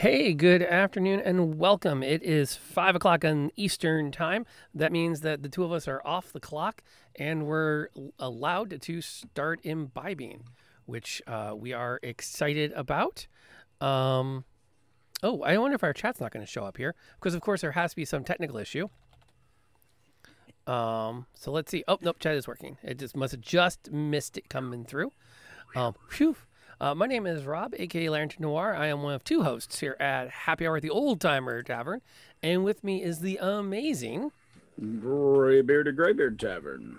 Hey, good afternoon and welcome. It is 5 o'clock on Eastern time. That means that the two of us are off the clock and we're allowed to start imbibing, which we are excited about. I wonder if our chat's not going to show up here because, of course, there has to be some technical issue. So let's see. Oh, nope, chat is working. It just must have just missed it coming through. Phew. My name is Rob, aka Lantern Noir. I am one of two hosts here at Happy Hour at the Old Timer Tavern, and with me is the amazing Graybeard Tavern.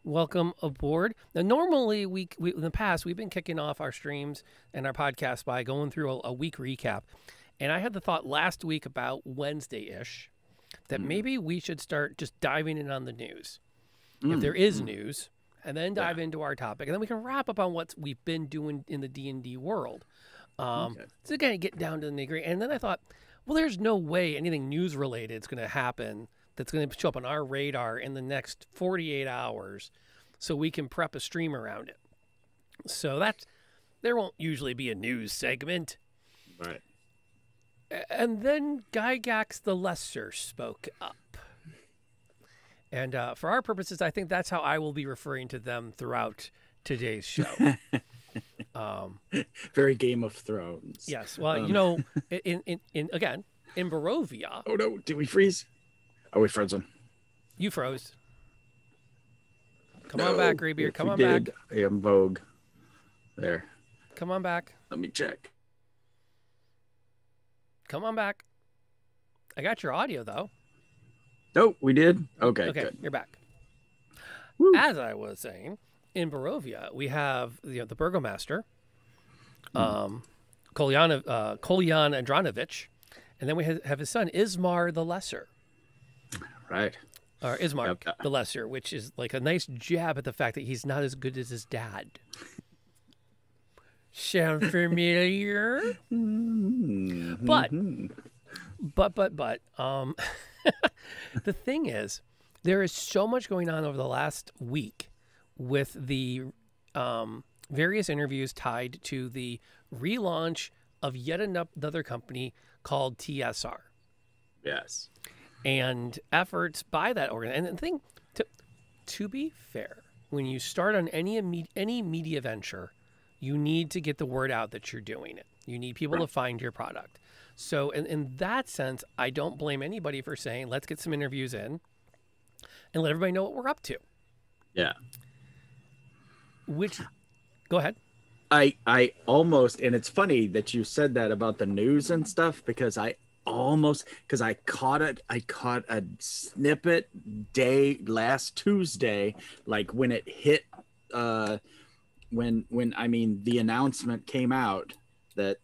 Welcome aboard. Now, normally we in the past we've been kicking off our streams and our podcast by going through a week recap, and I had the thought last week about Wednesday-ish that maybe we should start just diving in on the news, if there is news. And then dive into our topic, and then we can wrap up on what we've been doing in the D&D world. So kind of get down to the nitty-gritty. And then I thought, well, there's no way anything news-related is going to happen that's going to show up on our radar in the next 48 hours so we can prep a stream around it. So there won't usually be a news segment. Right. And then Gygax the Lesser spoke up. And for our purposes, I think that's how I will be referring to them throughout today's show. Very Game of Thrones. Yes. Well, in Barovia. Oh no! Did we freeze? Oh, we frozen. You froze. Come on back, Graybeard. Come on back. I am Vogue. There. Come on back. Let me check. Come on back. I got your audio though. Oh, we did? Okay, good. You're back. Woo. As I was saying, in Barovia, we have the Burgomaster, Kolyan Andranovich, and then we have his son, Ismar the Lesser. Right. Or Ismar the Lesser, which is like a nice jab at the fact that he's not as good as his dad. Sound familiar? But the thing is, there is so much going on over the last week with the various interviews tied to the relaunch of yet another company called TSR. Yes. And efforts by that organization. And the thing, to be fair, when you start on any media venture, you need to get the word out that you're doing it. You need people to find your product. So in that sense, I don't blame anybody for saying, let's get some interviews in and let everybody know what we're up to. Yeah. Go ahead. I almost, and it's funny that you said that about the news and stuff, because I caught a snippet last Tuesday, like when it hit, when the announcement came out that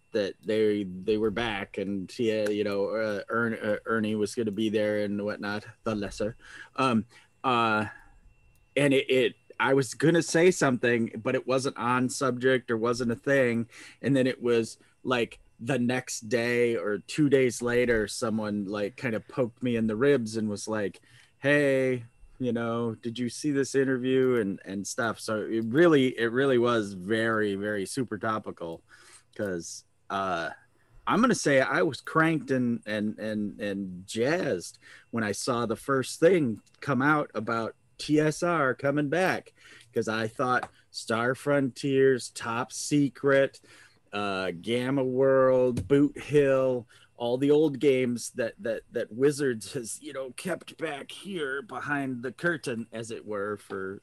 they were back, and Ernie was going to be there and whatnot, the Lesser, and I was going to say something, but it wasn't on subject or wasn't a thing, and then it was like the next day or 2 days later, someone like kind of poked me in the ribs and was like, hey, did you see this interview and stuff? So it really was very, very super topical, because I'm gonna say I was cranked and jazzed when I saw the first thing come out about TSR coming back, because I thought Star Frontiers, Top Secret, Gamma World, Boot Hill, all the old games that Wizards has kept back here behind the curtain, as it were, for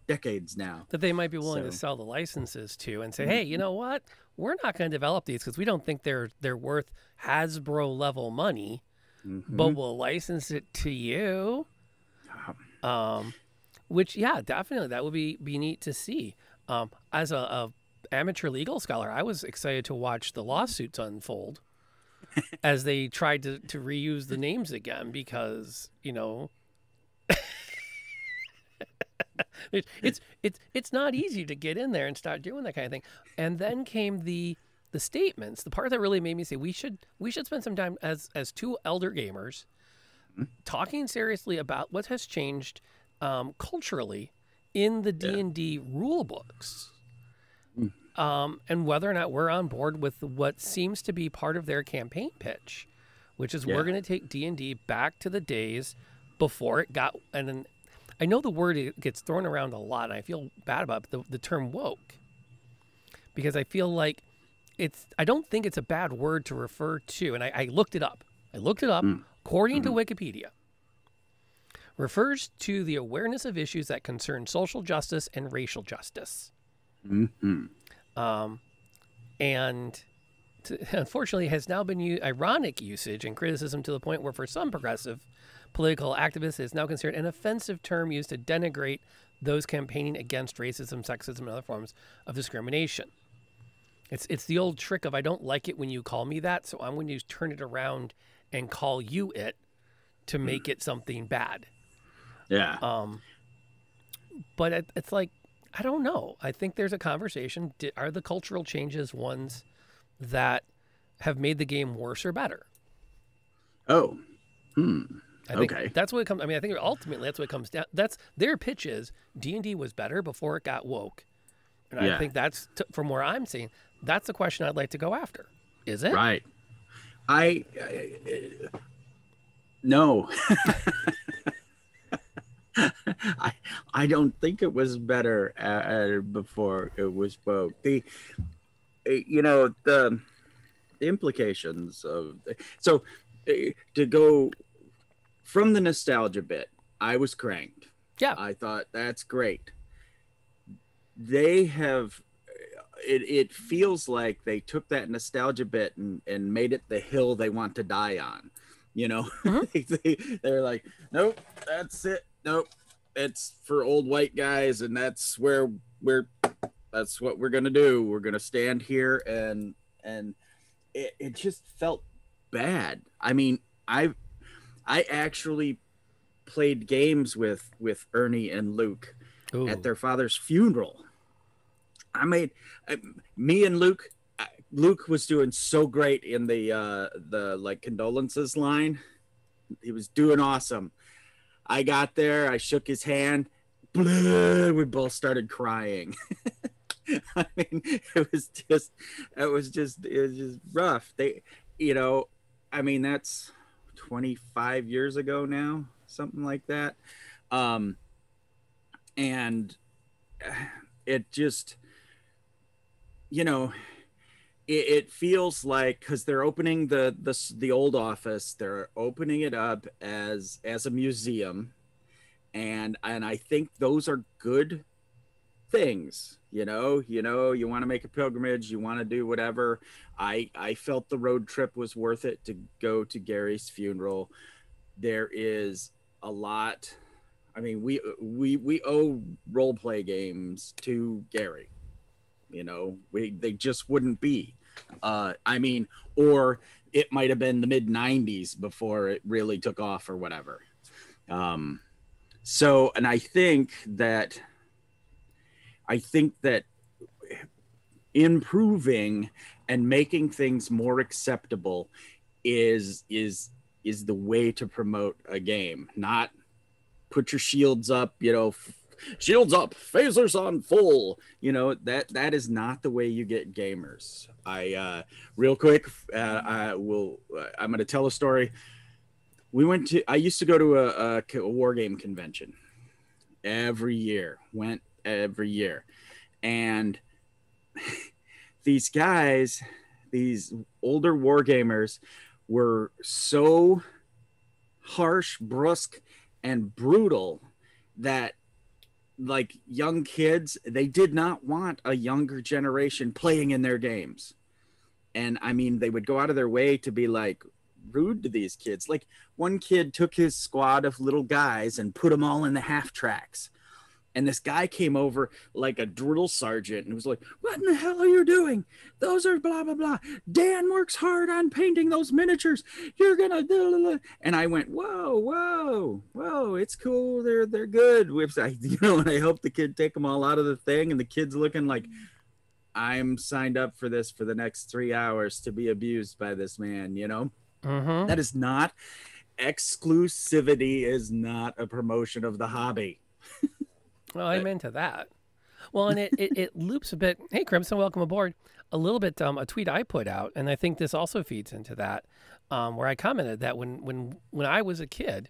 decades now, that they might be willing to sell the licenses to and say, hey, you know what, we're not going to develop these because we don't think they're worth Hasbro level money, but we'll license it to you. Which, yeah, definitely that would be neat to see. As a amateur legal scholar, I was excited to watch the lawsuits unfold as they tried to reuse the names again, because it's not easy to get in there and start doing that kind of thing. And then came the statements, the part that really made me say we should spend some time as two elder gamers talking seriously about what has changed culturally in the D&D rule books. and whether or not we're on board with what seems to be part of their campaign pitch, which is we're going to take D&D back to the days before it got, and then I know the word gets thrown around a lot, and I feel bad about the term woke, because I feel like I don't think it's a bad word to refer to, and I looked it up. According to Wikipedia, refers to the awareness of issues that concern social justice and racial justice. And unfortunately has now been ironic usage and criticism to the point where for some progressive political activists it's now considered an offensive term used to denigrate those campaigning against racism, sexism, and other forms of discrimination. It's the old trick of I don't like it when you call me that, so I'm going to turn it around and call you it to make it something bad. Yeah. But it's like, I don't know. I think there's a conversation. Are the cultural changes ones that have made the game worse or better? Oh. I think okay. that's what it comes. I mean, I think ultimately that's what it comes down. That's their pitch is D&D was better before it got woke. And I think that's, from where I'm seeing, that's the question I'd like to go after. Is it? Right. No. I don't think it was better before it was woke. The implications of to go from the nostalgia bit, I was cranked. Yeah. I thought that's great. They have it feels like they took that nostalgia bit and made it the hill they want to die on. They're like, nope, that's it. Nope, it's for old white guys, and that's where that's what we're gonna do. We're gonna stand here, and it just felt bad. I mean, I actually played games with Ernie and Luke at their father's funeral. Me and Luke was doing so great in the like condolences line. He was doing awesome. I got there, I shook his hand, we both started crying. I mean, it was just rough. I mean, that's 25 years ago now, something like that. And it just, it feels like, because they're opening the old office, they're opening it up as a museum, and I think those are good things. You want to make a pilgrimage, you want to do whatever. I felt the road trip was worth it to go to Gary's funeral. There is a lot. I mean, we owe role play games to Gary. They just wouldn't be. I mean, or it might have been the mid 90s before it really took off or whatever. So, and I think that improving and making things more acceptable is the way to promote a game. Not put your shields up, shields up, phasers on full. That is not the way you get gamers. Real quick, I'm going to tell a story. I used to go to a war game convention every year, and these guys, these older war gamers, were so harsh, brusque, and brutal that, like, young kids, they did not want a younger generation playing in their games. And I mean, they would go out of their way to be like rude to these kids. Like, one kid took his squad of little guys and put them all in the half tracks. And this guy came over like a drill sergeant and was like, "What in the hell are you doing? Those are blah, blah, blah. Dan works hard on painting those miniatures. You're going to blah, blah, blah." And I went, whoa, it's cool. They're good. And I hope the kid take them all out of the thing. And the kid's looking like, I'm signed up for this for the next 3 hours to be abused by this man, Mm-hmm. That is not, exclusivity is not a promotion of the hobby. Well, I'm into that. Well, and it loops a bit. Hey, Crimson, welcome aboard. A little bit, a tweet I put out, and I think this also feeds into that, where I commented that when I was a kid,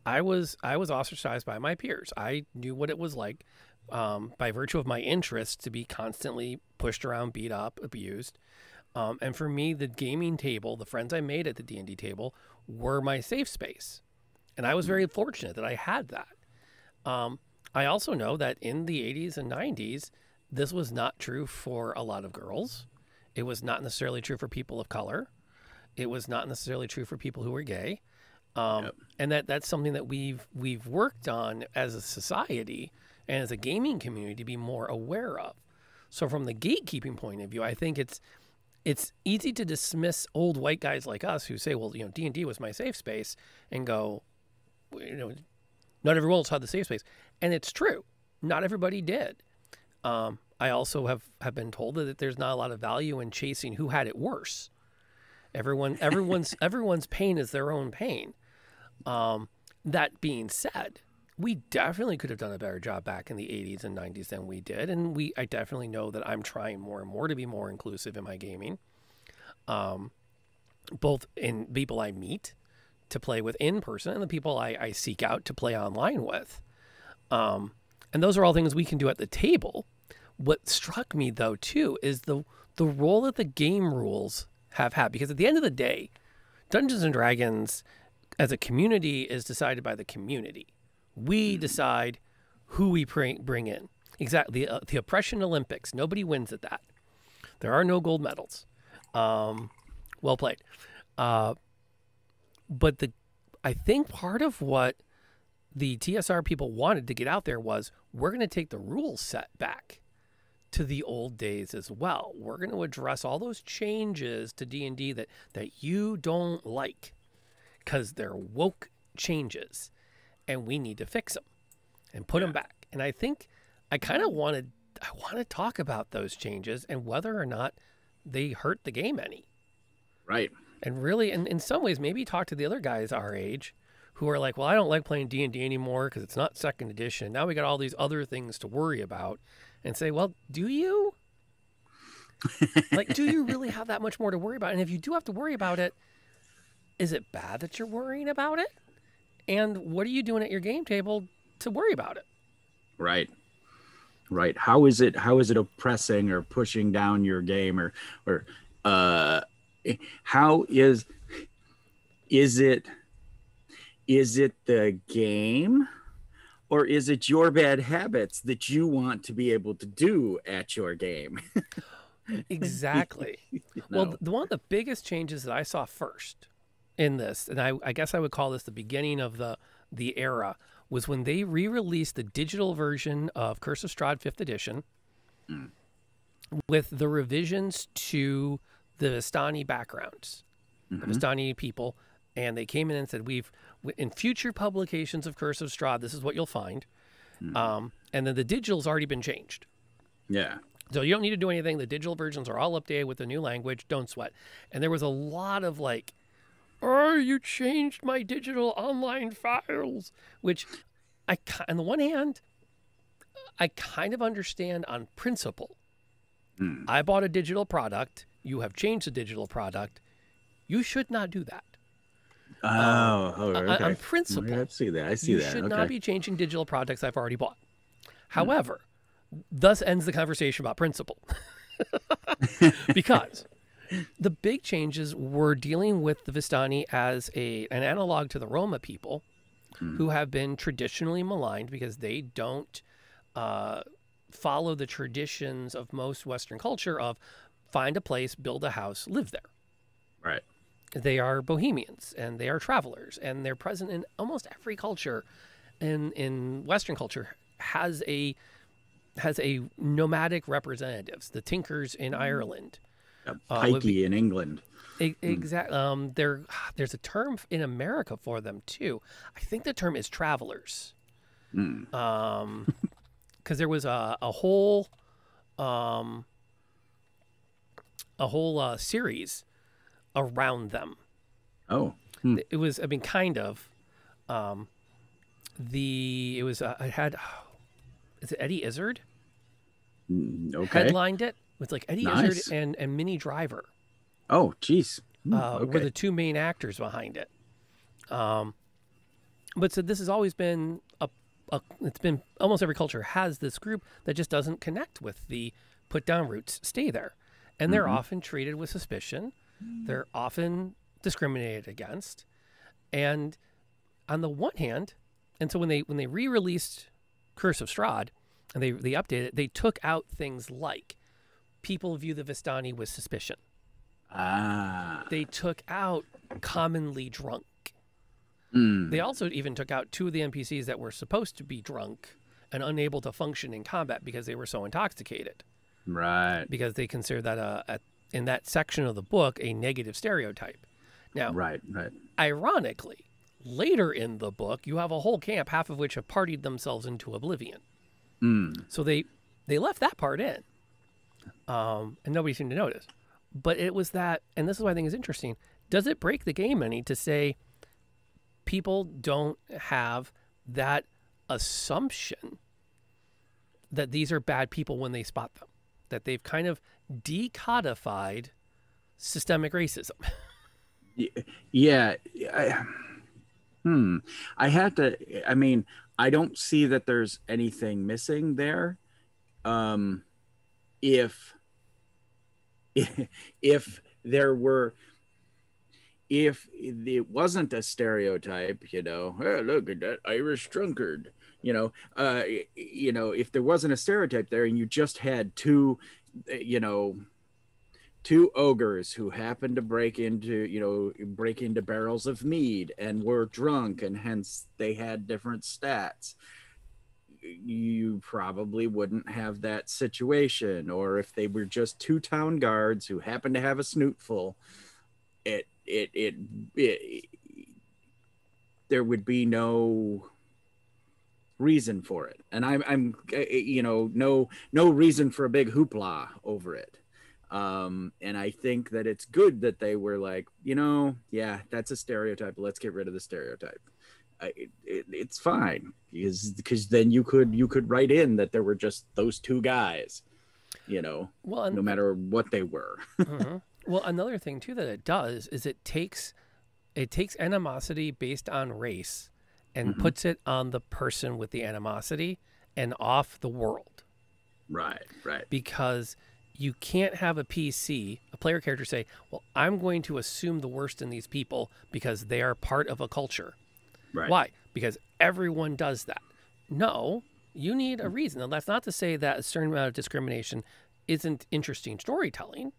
I was ostracized by my peers. I knew what it was like, by virtue of my interest, to be constantly pushed around, beat up, abused. And for me, the gaming table, the friends I made at the D&D table, were my safe space, and I was very fortunate that I had that. I also know that in the 80s and 90s, this was not true for a lot of girls. It was not necessarily true for people of color. It was not necessarily true for people who were gay. And that's something that we've worked on as a society and as a gaming community to be more aware of. So from the gatekeeping point of view, I think it's easy to dismiss old white guys like us who say, well, D&D was my safe space, and go, not everyone else had the safe space. And it's true. Not everybody did. I also have been told that there's not a lot of value in chasing who had it worse. Everyone's pain is their own pain. That being said, we definitely could have done a better job back in the 80s and 90s than we did. And I definitely know that I'm trying more and more to be more inclusive in my gaming. Both in people I meet to play with in person and the people I seek out to play online with. And those are all things we can do at the table. What struck me, though, too, is the role that the game rules have had. Because at the end of the day, Dungeons & Dragons as a community is decided by the community. We decide who we bring in. Exactly. The Oppression Olympics. Nobody wins at that. There are no gold medals. Well played. But I think part of what the TSR people wanted to get out there was, we're going to take the rule set back to the old days as well. We're going to address all those changes to D&D that you don't like, because they're woke changes, and we need to fix them and put them back. And I think I want to talk about those changes and whether or not they hurt the game any. Right. And really, in some ways, maybe talk to the other guys our age who are like, well, I don't like playing D&D anymore because it's not second edition. Now we got all these other things to worry about. And say, well, do you? Do you really have that much more to worry about? And if you do have to worry about it, is it bad that you're worrying about it? And what are you doing at your game table to worry about it? Right. Right. How is it oppressing or pushing down your game, or how is it the game, or is it your bad habits that you want to be able to do at your game? Exactly. No. Well, one of the biggest changes that I saw first in this, and I guess I would call this the beginning of the era, was when they re-released the digital version of Curse of Strahd 5th edition with the revisions to the Vistani backgrounds, the Vistani people. And they came in and said, in future publications of Curse of Strahd, this is what you'll find. And then the digital's already been changed. Yeah. So you don't need to do anything. The digital versions are all updated with the new language. Don't sweat. And there was a lot of you changed my digital online files, which on the one hand, I kind of understand on principle. I bought a digital product. You have changed the digital product. You should not do that. Okay. On principle, I see that. You should not be changing digital products I've already bought. However, thus ends the conversation about principle. Because the big changes were dealing with the Vistani as an analog to the Roma people, who have been traditionally maligned because they don't follow the traditions of most Western culture of find a place, build a house, live there. Right. They are bohemians, and they are travelers, and they're present in almost every culture. In Western culture has a nomadic representatives. The Tinkers in Ireland, Pikey in England. Exactly. There's a term in America for them too. I think the term is travelers. Because there was a whole series around them. It was, kind of. It had, is it Eddie Izzard? Okay. Headlined it with like Eddie Nice. Izzard and Minnie Driver. Oh, geez. Were Okay. the two main actors behind it. But so this has always been it's been almost every culture has this group that just doesn't connect with the put down roots, stay there. And they're often treated with suspicion. They're often discriminated against. And on the one hand, and so when they re-released Curse of Strahd and they updated it, they took out things like people view the Vistani with suspicion. They took out commonly drunk. They also even took out two of the NPCs that were supposed to be drunk and unable to function in combat because they were so intoxicated. Right. Because they consider that in that section of the book a negative stereotype. Now, right. Ironically, later in the book, you have a whole camp, half of which have partied themselves into oblivion. So they left that part in, and nobody seemed to notice. But it was that, and this is what I think is interesting. Does it break the game any to say people don't have that assumption that these are bad people when they spot them? That they've kind of decodified systemic racism. Yeah. I had to, I mean, I don't see that there's anything missing there. If there were, if it wasn't a stereotype, hey, look at that Irish drunkard, if there wasn't a stereotype there and you just had two ogres who happened to break into barrels of mead and were drunk and hence they had different stats, you probably wouldn't have that situation. Or if they were just two town guards who happened to have a snootful, there would be no reason for it. And I'm no reason for a big hoopla over it. And I think that it's good that they were like, yeah, that's a stereotype. Let's get rid of the stereotype. It's fine because then you could write in that there were just those two guys, no matter what they were. Well, another thing too that it does is it takes animosity based on race and puts it on the person with the animosity and off the world. Right. Because you can't have a player character say, well, I'm going to assume the worst in these people because they are part of a culture. Right. Why? Because everyone does that. No, you need a reason. And that's not to say that a certain amount of discrimination isn't interesting storytelling.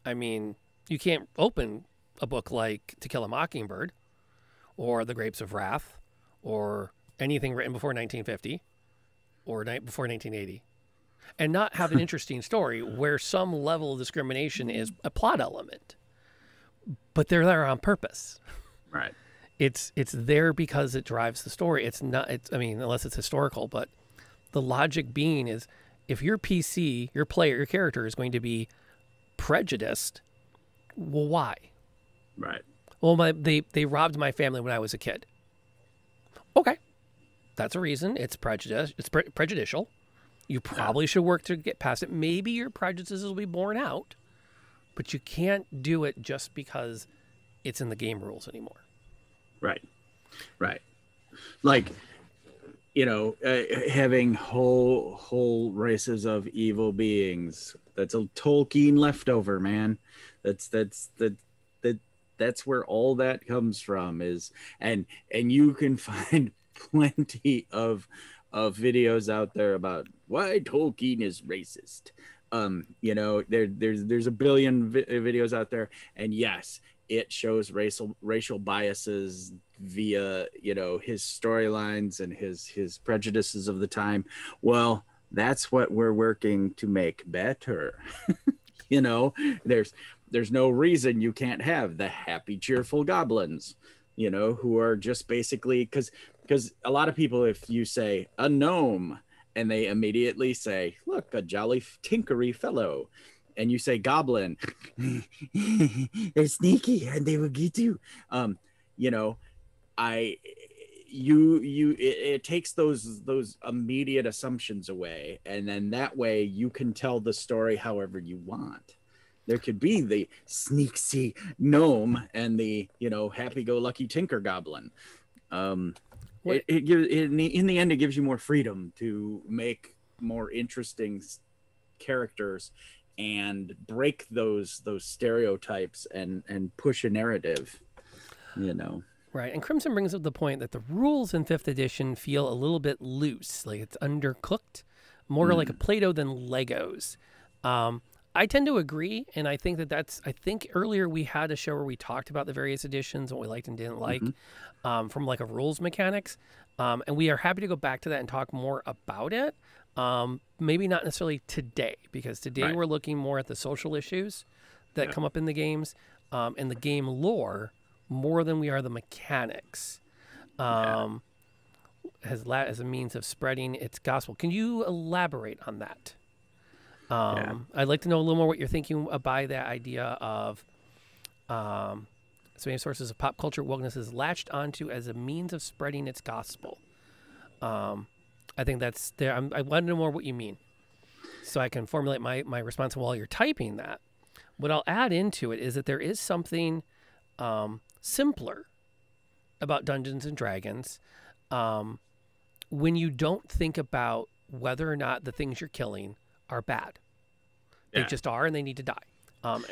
I mean, you can't open a book like To Kill a Mockingbird or The Grapes of Wrath or anything written before 1950 or before 1980 and not have an interesting story where some level of discrimination is a plot element, but they're there on purpose. Right. It's there because it drives the story. Unless it's historical, but the logic being is if your PC, your player, your character is going to be prejudiced, well, why? Right. Well, they robbed my family when I was a kid. Okay. That's a reason. It's prejudice. It's prejudicial. You probably should work to get past it. Maybe your prejudices will be borne out, but you can't do it just because it's in the game rules anymore. Right. Like, having whole races of evil beings. That's a Tolkien leftover, man. That's where all that comes from is, and you can find plenty of videos out there about why Tolkien is racist. There's a billion videos out there, and yes, it shows racial biases via his storylines and his prejudices of the time. Well, that's what we're working to make better. There's no reason you can't have the happy, cheerful goblins, who are just basically because a lot of people, if you say a gnome and they immediately say, look, a jolly tinkery fellow, and you say goblin, they're sneaky and they will get you. it takes those immediate assumptions away, and then that way you can tell the story however you want. There could be the sneaky gnome and the, you know, happy-go-lucky tinker goblin. It gives, in the end, it gives you more freedom to make more interesting characters and break those stereotypes and push a narrative, you know. Right. And Crimson brings up the point that the rules in 5th edition feel a little bit loose, like it's undercooked, more like a Play-Doh than Legos. I tend to agree, and I think I think earlier we had a show where we talked about the various editions, what we liked and didn't like, from like a rules mechanics. And we are happy to go back to that and talk more about it. Maybe not necessarily today, because today we're looking more at the social issues that come up in the games, and the game lore more than we are the mechanics. As a means of spreading its gospel. Can you elaborate on that? I'd like to know a little more what you're thinking by that idea of so many sources of pop culture wokeness is latched onto as a means of spreading its gospel. I think that's there. I want to know more what you mean, so I can formulate my response while you're typing that. What I'll add into it is that there is something simpler about Dungeons and Dragons when you don't think about whether or not the things you're killing are bad. They just are, and they need to die.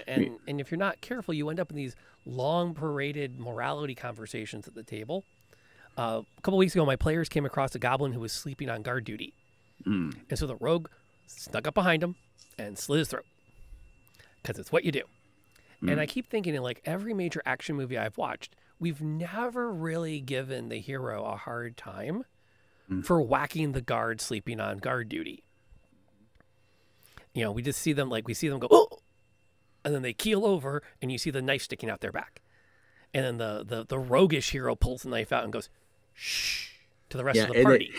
And if you're not careful, you end up in these long paraded morality conversations at the table. A couple weeks ago, my players came across a goblin who was sleeping on guard duty. And so the rogue snuck up behind him and slit his throat, because it's what you do. And I keep thinking, in like every major action movie I've watched, we've never really given the hero a hard time for whacking the guard sleeping on guard duty. You know, we just see them go, oh, and then they keel over, and you see the knife sticking out their back. And then the roguish hero pulls the knife out and goes, shh, to the rest of the party.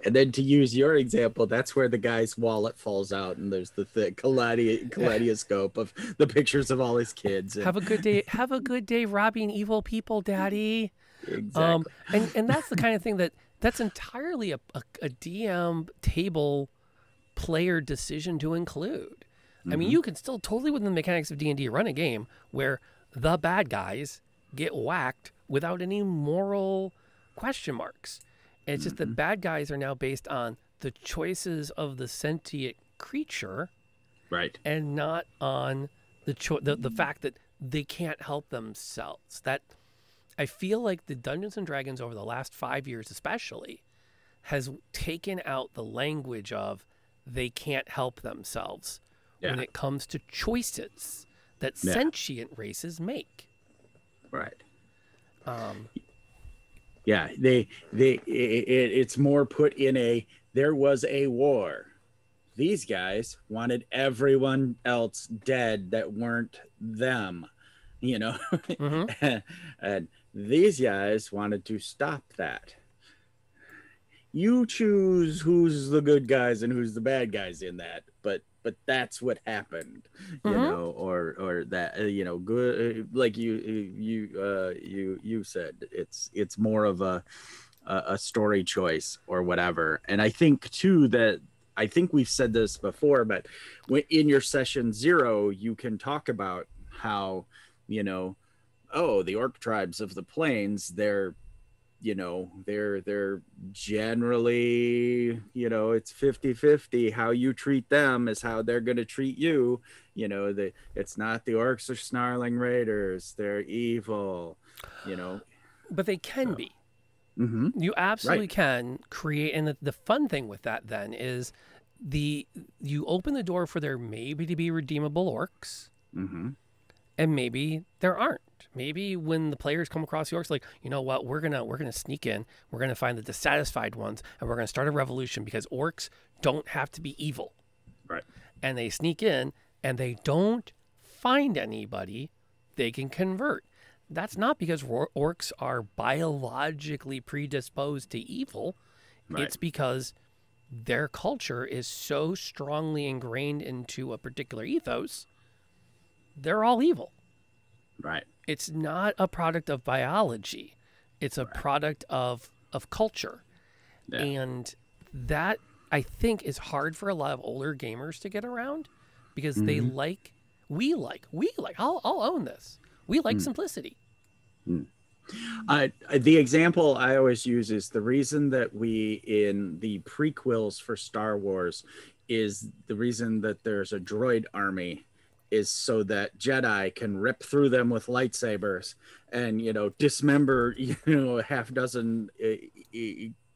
And then to use your example, that's where the guy's wallet falls out, and there's the kaleidoscope of the pictures of all his kids. And... Have a good day. Have a good day robbing evil people, Daddy. Exactly. And that's the kind of thing that's entirely a DM table player decision to include. I mean, you can still totally, within the mechanics of D&D, run a game where the bad guys get whacked without any moral question marks. And it's just that bad guys are now based on the choices of the sentient creature, right, and not on the fact that they can't help themselves. That I feel like the Dungeons and Dragons over the last 5 years, especially, has taken out the language of they can't help themselves when it comes to choices that sentient races make. Right. It's more put in a, there was a war. These guys wanted everyone else dead that weren't them, you know. And these guys wanted to stop that. You choose who's the good guys and who's the bad guys in that, but that's what happened, you know, or that, you know, good, like you said, it's more of a story choice or whatever. And I think too that, I think we've said this before, but in your session 0, you can talk about how, you know, oh, the orc tribes of the plains, they're generally, you know, it's 50-50. How you treat them is how they're going to treat you. You know, it's not the orcs are snarling raiders. They're evil, you know. But they can be. You absolutely can create. And the fun thing with that then is you open the door for there maybe to be redeemable orcs. And maybe there aren't. Maybe when the players come across the orcs, like, you know what, we're gonna sneak in, we're gonna find the dissatisfied ones, and we're gonna start a revolution because orcs don't have to be evil. Right. And they sneak in and they don't find anybody they can convert. That's not because orcs are biologically predisposed to evil. Right. It's because their culture is so strongly ingrained into a particular ethos. They're all evil. Right. It's not a product of biology. It's a product of of culture. Yeah. And that, I think, is hard for a lot of older gamers to get around because they like, I'll own this. We like simplicity. The example I always use is the reason that we, in the prequels for Star Wars, is the reason that there's a droid army is so that Jedi can rip through them with lightsabers and, you know, dismember, you know, a half dozen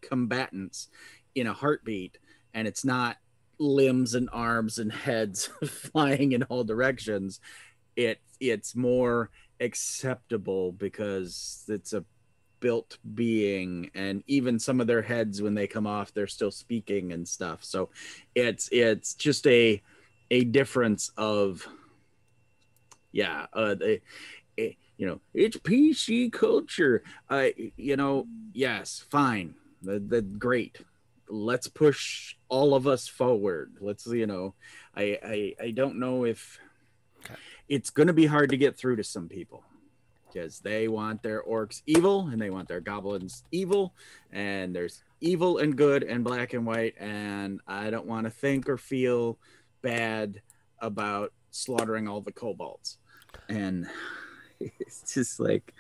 combatants in a heartbeat. And it's not limbs and arms and heads flying in all directions. It's more acceptable because it's a built being, and even some of their heads, when they come off, they're still speaking and stuff. So it's just a difference of, yeah, you know, it's PC culture. You know, yes, fine, the great. Let's push all of us forward. Let's, you know, I don't know if it's going to be hard to get through to some people because they want their orcs evil and they want their goblins evil, and there's evil and good and black and white, and I don't want to think or feel bad about slaughtering all the kobolds. And it's just like,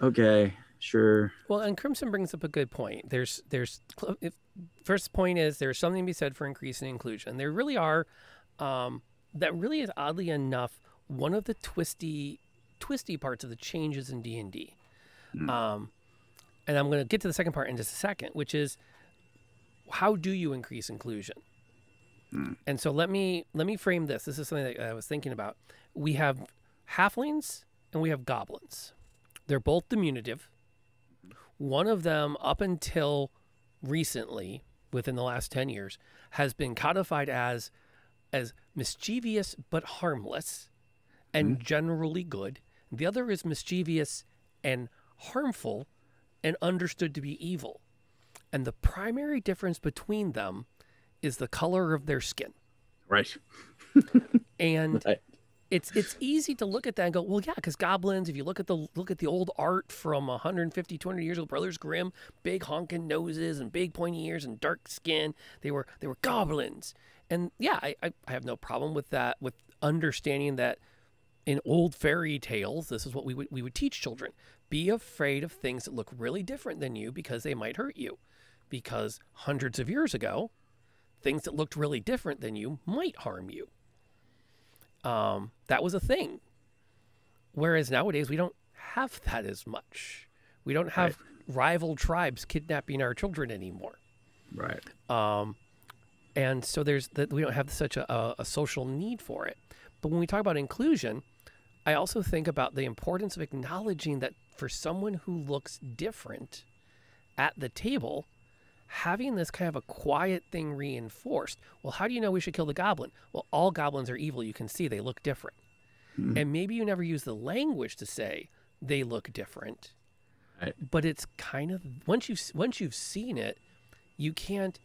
okay, sure. Well, and Crimson brings up a good point. First point is there's something to be said for increasing inclusion. There really are, that really is, oddly enough, one of the twisty parts of the changes in D&D. And I'm going to get to the second part in just a second, which is, how do you increase inclusion? And so let me frame this. This is something that I was thinking about. We have halflings and we have goblins. They're both diminutive. One of them, up until recently, within the last 10 years, has been codified as mischievous but harmless and generally good. The other is mischievous and harmful and understood to be evil. And the primary difference between them is the color of their skin. Right. And right. It's easy to look at that and go, well, yeah, because goblins, if you look at the old art from 150, 200 years ago, Brothers Grimm, big honking noses and big pointy ears and dark skin, they were goblins. And yeah, I have no problem with that, with understanding that in old fairy tales, this is what we would teach children. Be afraid of things that look really different than you because they might hurt you. Because hundreds of years ago, things that looked really different than you might harm you. That was a thing. Whereas nowadays, we don't have that as much. We don't have rival tribes kidnapping our children anymore. Right. And so we don't have such a social need for it. But when we talk about inclusion, I also think about the importance of acknowledging that for someone who looks different at the table, having this kind of a quiet thing reinforced. Well, how do you know we should kill the goblin? Well, all goblins are evil. You can see they look different. And maybe you never use the language to say they look different. Right. But it's kind of, once you've seen it, you can't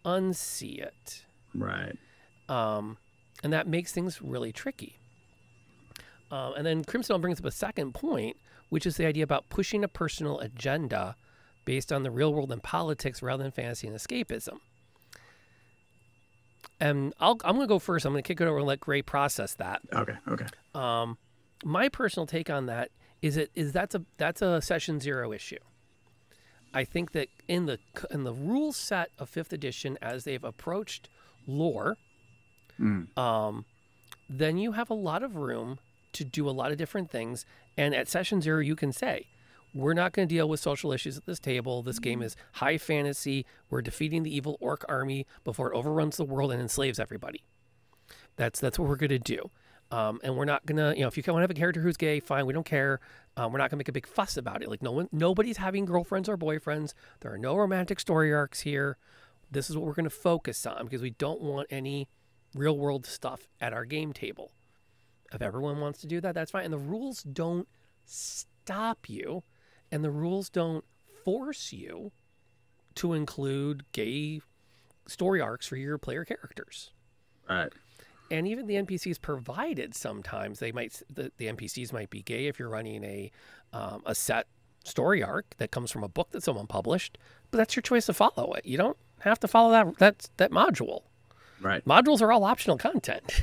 unsee it. Right. And that makes things really tricky. And then Crimson brings up a second point, which is the idea about pushing a personal agenda based on the real world and politics rather than fantasy and escapism. And I'm going to go first. I'm going to kick it over and let Gray process that. Okay. My personal take on that is that's a session 0 issue. I think that in the rule set of 5th edition, as they've approached lore, then you have a lot of room to do a lot of different things. And at session 0, you can say, we're not going to deal with social issues at this table. This game is high fantasy. We're defeating the evil orc army before it overruns the world and enslaves everybody. That's what we're going to do. And we're not going to, if you want to have a character who's gay, fine, we don't care. We're not going to make a big fuss about it. Like nobody's having girlfriends or boyfriends. There are no romantic story arcs here. This is what we're going to focus on because we don't want any real world stuff at our game table. If everyone wants to do that, that's fine. And the rules don't stop you. And the rules don't force you to include gay story arcs for your player characters. Right. And even the NPCs provided sometimes the NPCs might be gay if you're running a set story arc that comes from a book that someone published, but that's your choice to follow it. You don't have to follow that module. Right. Modules are all optional content.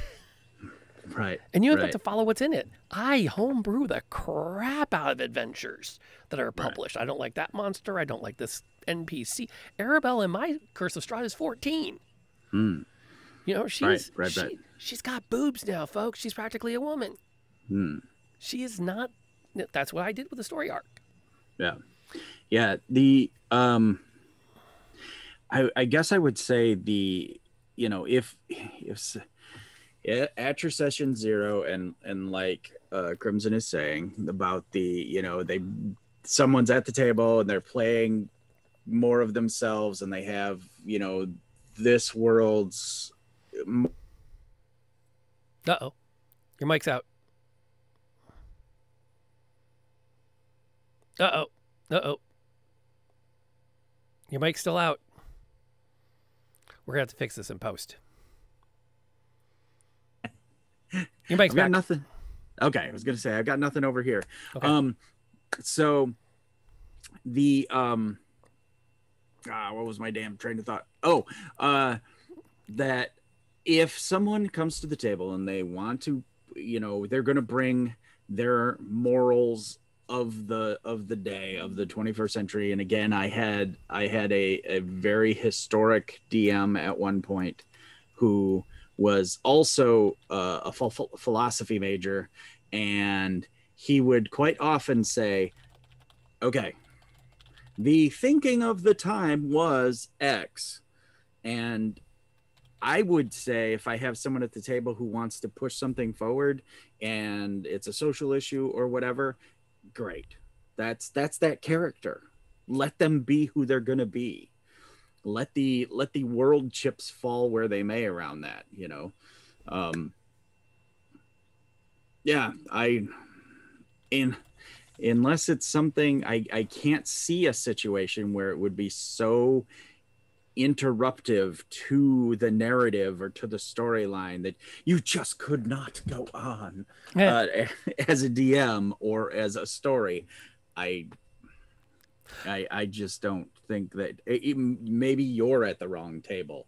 Right. And you have got to follow what's in it. I homebrew the crap out of adventures that are published. I don't like that monster. I don't like this NPC. Arabelle in my Curse of Strahd is 14. You know, she's got boobs now, folks. She's practically a woman. She is not. That's what I did with the story arc. Yeah. Yeah. The I guess I would say if at your session 0 and like Crimson is saying about someone's at the table and they're playing more of themselves and they have this world's your mic's out. Your mic's still out. We're gonna have to fix this in post. Your mic's back. Got nothing. Okay, I was gonna say I've got nothing over here. Okay. So the what was my damn train of thought? That if someone comes to the table and they want to, they're gonna bring their morals of the day of the 21st century. And again, I had a very historic DM at one point who was also a philosophy major, and he would quite often say, okay, the thinking of the time was X. And I would say if I have someone at the table who wants to push something forward and it's a social issue or whatever, great. That's that character. Let them be who they're gonna be. Let the world chips fall where they may around that, unless it's something I can't see a situation where it would be so interruptive to the narrative or to the storyline that you just could not go on as a DM or as a story. I just don't think that maybe you're at the wrong table,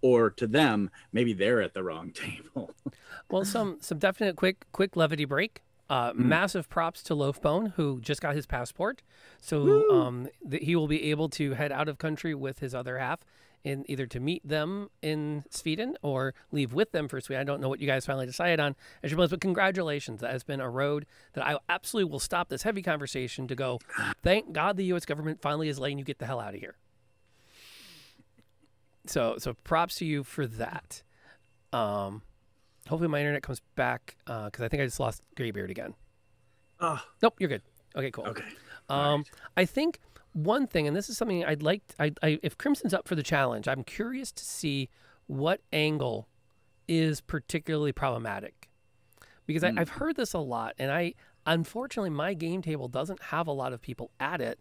or to them, maybe they're at the wrong table. Well, some definite quick levity break. Massive props to Loafbone, who just got his passport. So he will be able to head out of country with his other half, in either to meet them in Sweden or leave with them for Sweden. I don't know what you guys finally decided on, as your but congratulations. That has been a road that I absolutely will stop this heavy conversation to go, thank God the U.S. government finally is letting you get the hell out of here. So props to you for that. Hopefully my internet comes back, because I think I just lost Greybeard again. Nope, you're good. Okay, cool. Okay. Right. I think one thing, and this is something I'd like, if Crimson's up for the challenge, I'm curious to see what angle is particularly problematic. Because I've heard this a lot, and unfortunately, my game table doesn't have a lot of people at it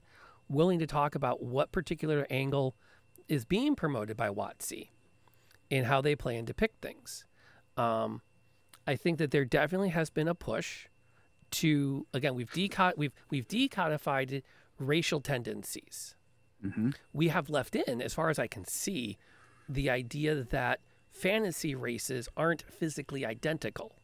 willing to talk about what particular angle is being promoted by WotC and how they play and depict things. I think that there definitely has been a push to, again, we've decodified racial tendencies. We have left in, as far as I can see, the idea that fantasy races aren't physically identical.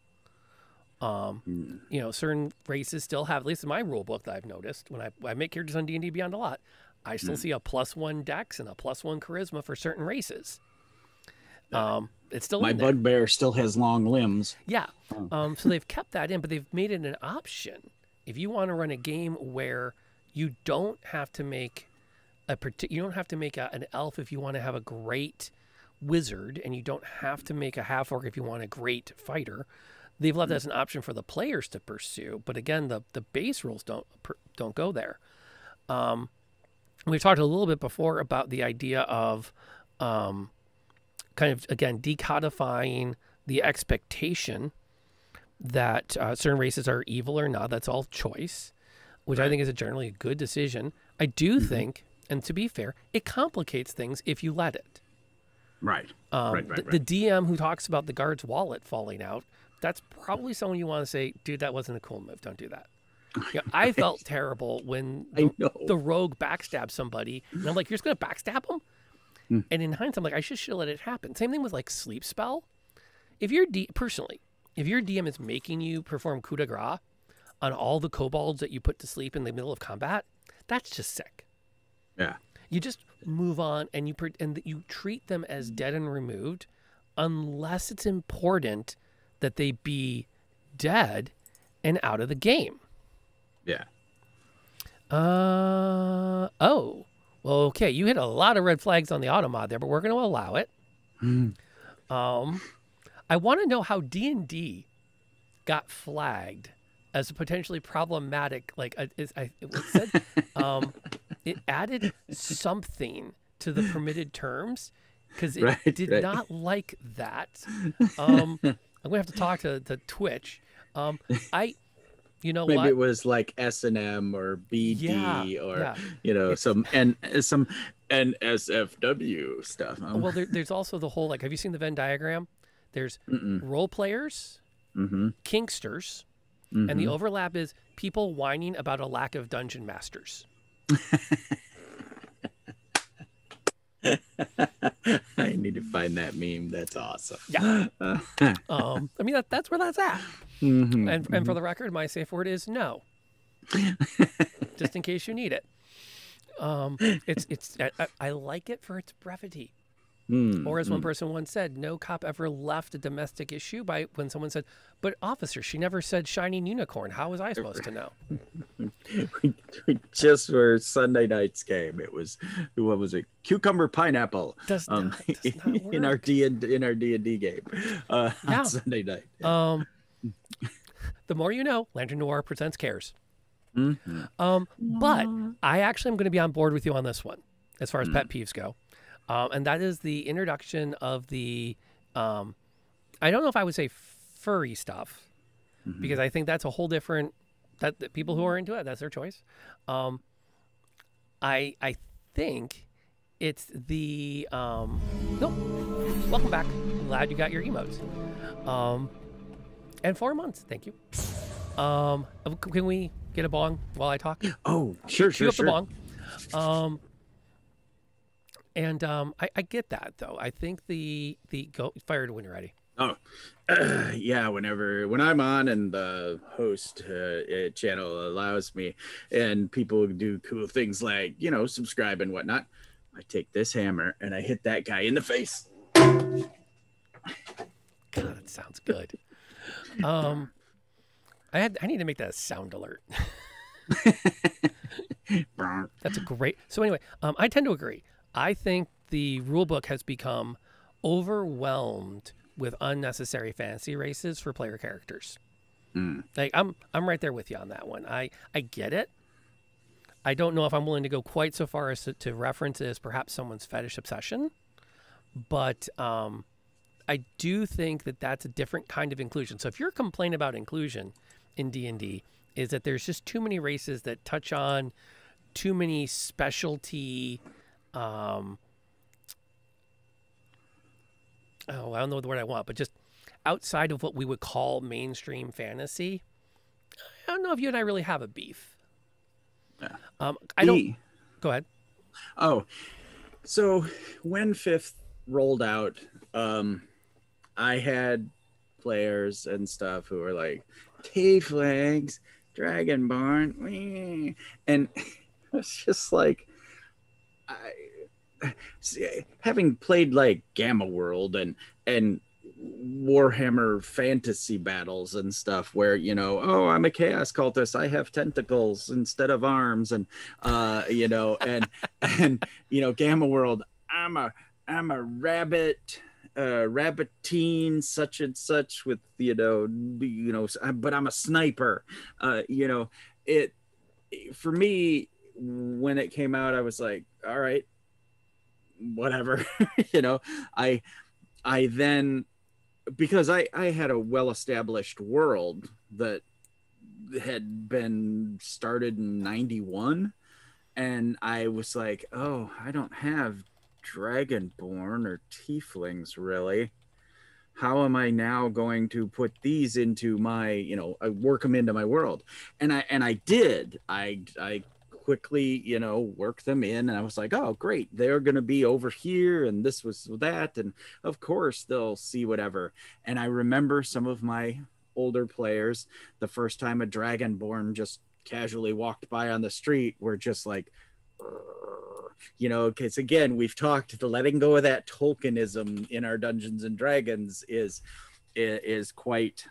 Certain races still have, at least in my rule book that I've noticed, when I make characters on D&D Beyond a lot, I still see a +1 dex and a +1 charisma for certain races. It's still my bugbear still has long limbs. Yeah. So they've kept that in, but they've made it an option. If you want to run a game where you don't have to make an elf if you want to have a great wizard, and you don't have to make a half orc if you want a great fighter, they've left that as an option for the players to pursue. But again, the base rules don't go there. We've talked a little bit before about the idea of kind of, again, decodifying the expectation that certain races are evil or not. That's all choice, which I think is generally a good decision. I do think, and to be fair, it complicates things if you let it. Right. The DM who talks about the guard's wallet falling out, that's probably someone you want to say, dude, that wasn't a cool move. Don't do that. I felt terrible when I know. the rogue backstabbed somebody, and I'm like, you're just gonna backstab them? Mm. And in hindsight, I'm like, I should let it happen. Same thing with like sleep spell. If your personally, if your DM is making you perform coup de grace on all the kobolds that you put to sleep in the middle of combat, that's just sick. Yeah. You just move on and you treat them as dead and removed, unless it's important that they be dead and out of the game. Yeah. Oh. Well, okay. You hit a lot of red flags on the automod there, but we're going to allow it. I want to know how D&D got flagged as a potentially problematic. Like it said, it added something to the permitted terms because it did not like that. I'm gonna have to talk to Twitch. You know, maybe it was like S&M or BD or you know, some NSFW stuff. Well, there's also the whole, like, have you seen the Venn diagram? There's role players, kinksters, and the overlap is people whining about a lack of dungeon masters. I need to find that meme. That's awesome. Yeah. I mean, that's where that's at. And for the record, my safe word is no. Just in case you need it. I like it for its brevity. Or as one person once said, no cop ever left a domestic issue by when someone said, but officer, she never said shining unicorn. How was I supposed to know? we just where Sunday nights came. It was, what was it? Cucumber pineapple. Does not work. in our D&D game on Sunday night. Yeah. The more you know, Lantern Noir presents Cares. But I actually am going to be on board with you on this one as far as pet peeves go. And that is the introduction of the, I don't know if I would say furry stuff, because I think that's a whole different, that people who are into it, that's their choice. I think it's the, nope, welcome back. I'm glad you got your emotes. And 4 months, thank you. Can we get a bong while I talk? Oh, sure. The bong. And I get that though. I think the go fired when you're ready. Oh, yeah. When I'm on and the host channel allows me, and people do cool things like, you know, subscribe and whatnot, I take this hammer and I hit that guy in the face. God, that sounds good. I need to make that a sound alert. That's a great. So anyway, I tend to agree. I think the rule book has become overwhelmed with unnecessary fantasy races for player characters. Like I'm right there with you on that one. I get it. I don't know if I'm willing to go quite so far as to reference it as perhaps someone's fetish obsession, but I do think that that's a different kind of inclusion. So if your complaint about inclusion in D&D is that there's just too many races that touch on too many specialty, I don't know the word I want, but just outside of what we would call mainstream fantasy, I don't know if you and I really have a beef. Yeah. I don't. Go ahead. Oh, so when 5th rolled out, I had players and stuff who were like, tieflings, dragonborn, and it's just like, having played like Gamma World and Warhammer fantasy battles and stuff where, you know, oh, I'm a chaos cultist, I have tentacles instead of arms, and you know, and you know, Gamma World, I'm a rabbitine such and such with, you know, but I'm a sniper. You know, it for me when it came out, I was like, all right, whatever. You know, I then, because I had a well-established world that had been started in 91, and I was like, oh, I don't have dragonborn or tieflings really, how am I now going to put these into my, work them into my world? And I did. I quickly, work them in, and I was like, oh, great, they're going to be over here, and this was that, and of course they'll see whatever. And I remember some of my older players, the first time a dragonborn just casually walked by on the street, were just like, because again, we've talked, the letting go of that Tolkienism in our Dungeons and Dragons is quite,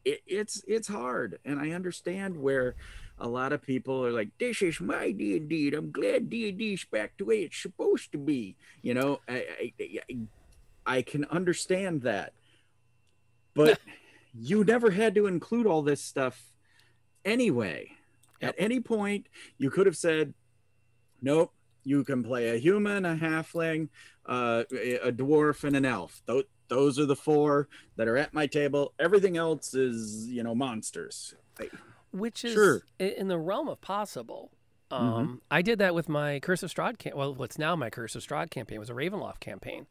it's hard. And I understand where a lot of people are like, this is my D&D, and I'm glad D&D's back the way it's supposed to be. I can understand that, but you never had to include all this stuff anyway. At any point, you could have said, nope, you can play a human, a halfling, a dwarf, and an elf. Those are the 4 that are at my table. Everything else is, monsters. Which is sure. in the realm of possible. I did that with my Curse of Strahd what's now my Curse of Strahd campaign. It was a Ravenloft campaign.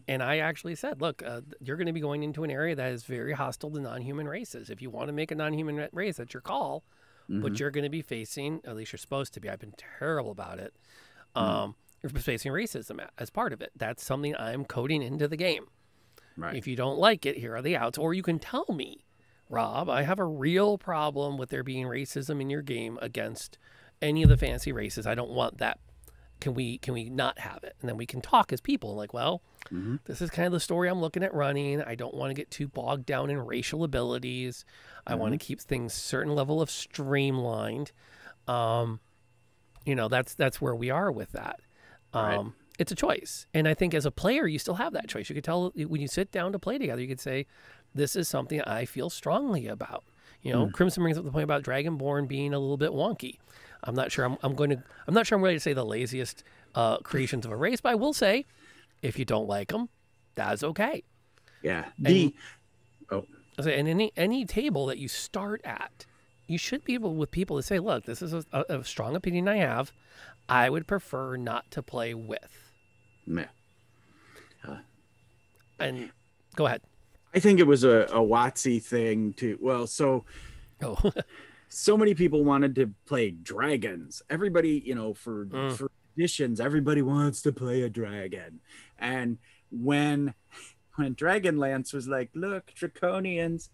And I actually said, look, you're going to be going into an area that is very hostile to non-human races. If you want to make a non-human race, that's your call. But you're going to be facing, at least you're supposed to be, I've been terrible about it, you're facing racism as part of it. That's something I'm coding into the game. Right. If you don't like it, here are the outs. Or you can tell me, Rob, I have a real problem with there being racism in your game against any of the fantasy races. I don't want that. Can we not have it? And then we can talk as people, like, well, this is kind of the story I'm looking at running. I don't want to get too bogged down in racial abilities. I want to keep things certain level of streamlined. That's where we are with that. Right. It's a choice. And I think as a player, you still have that choice. You could tell when you sit down to play together, you could say, this is something I feel strongly about. Crimson brings up the point about Dragonborn being a little bit wonky. I'm not sure I'm not sure I'm ready to say the laziest creations of a race, but I will say, if you don't like them, that's okay. Yeah. And any table that you start at, you should be able with people to say, look, this is a strong opinion I have. I would prefer not to play with. Yeah. And go ahead. I think it was a WotC thing too. Well, so many people wanted to play dragons. Everybody, for editions, everybody wants to play a dragon. And when Dragonlance was like, look, draconians,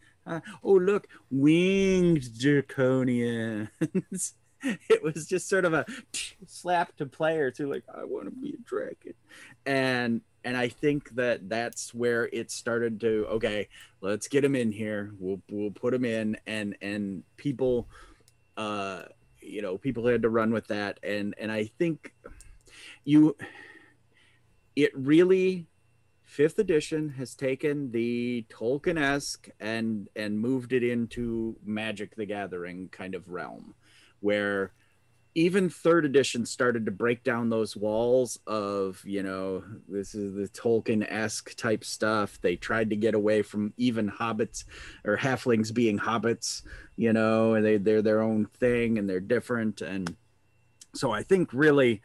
look, winged draconians. It was just sort of a slap to players who like, I want to be a dragon. And I think that's where it started to, okay, let's get them in here. We'll put them in, and people, people had to run with that. And I think it really, 5th edition has taken the Tolkien-esque and moved it into Magic the Gathering kind of realm, where even 3rd edition started to break down those walls of, this is the Tolkien-esque type stuff. They tried to get away from even hobbits or halflings being hobbits, and they're their own thing and they're different. And so I think really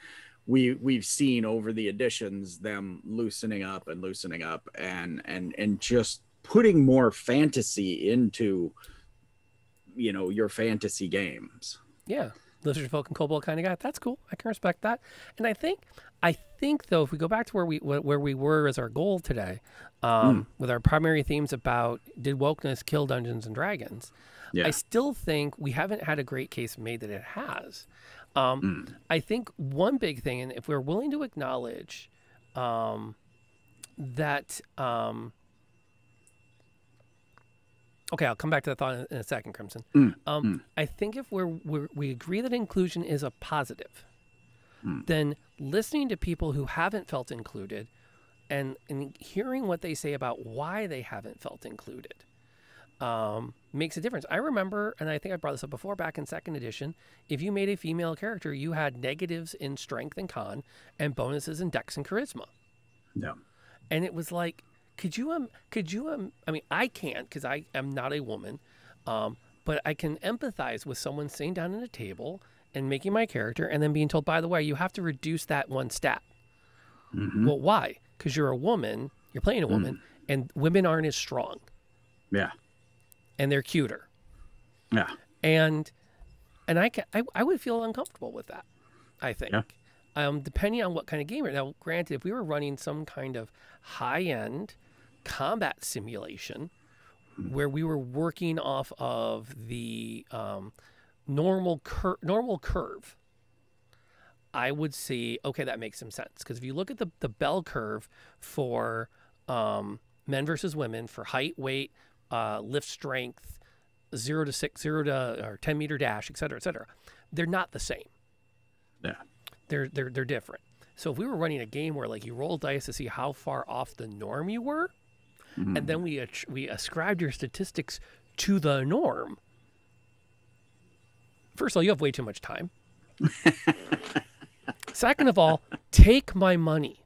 we've seen over the editions them loosening up and just putting more fantasy into, your fantasy games. Yeah. Lizard folk and kobold kind of guy. That's cool. I can respect that. And I think though, if we go back to where we were as our goal today, with our primary themes about did wokeness kill Dungeons and Dragons, I still think we haven't had a great case made that it has. I think one big thing, and if we're willing to acknowledge that, okay, I'll come back to that thought in a second, Crimson. I think if we agree that inclusion is a positive, then listening to people who haven't felt included and hearing what they say about why they haven't felt included makes a difference. I remember, and I think I brought this up before, back in 2nd edition, if you made a female character, you had negatives in strength and con and bonuses in dex and charisma. Yeah. And it was like, could you I mean, I can't because I am not a woman, but I can empathize with someone sitting down at a table and making my character and then being told, by the way, you have to reduce that one stat. Well, why? Because you're a woman, you're playing a woman, and women aren't as strong, Yeah. and they're cuter, Yeah. and I would feel uncomfortable with that. I think, depending on what kind of game. Now, granted, if we were running some kind of high-end combat simulation where we were working off of the normal curve, I would see, okay, that makes some sense. Because if you look at the bell curve for men versus women for height, weight, lift strength, 0 to 6, 0 to or 10 meter dash, et cetera, they're not the same. Yeah. They're different. So if we were running a game where like you roll dice to see how far off the norm you were, and then we ascribed your statistics to the norm. First of all, you have way too much time. Second of all, take my money.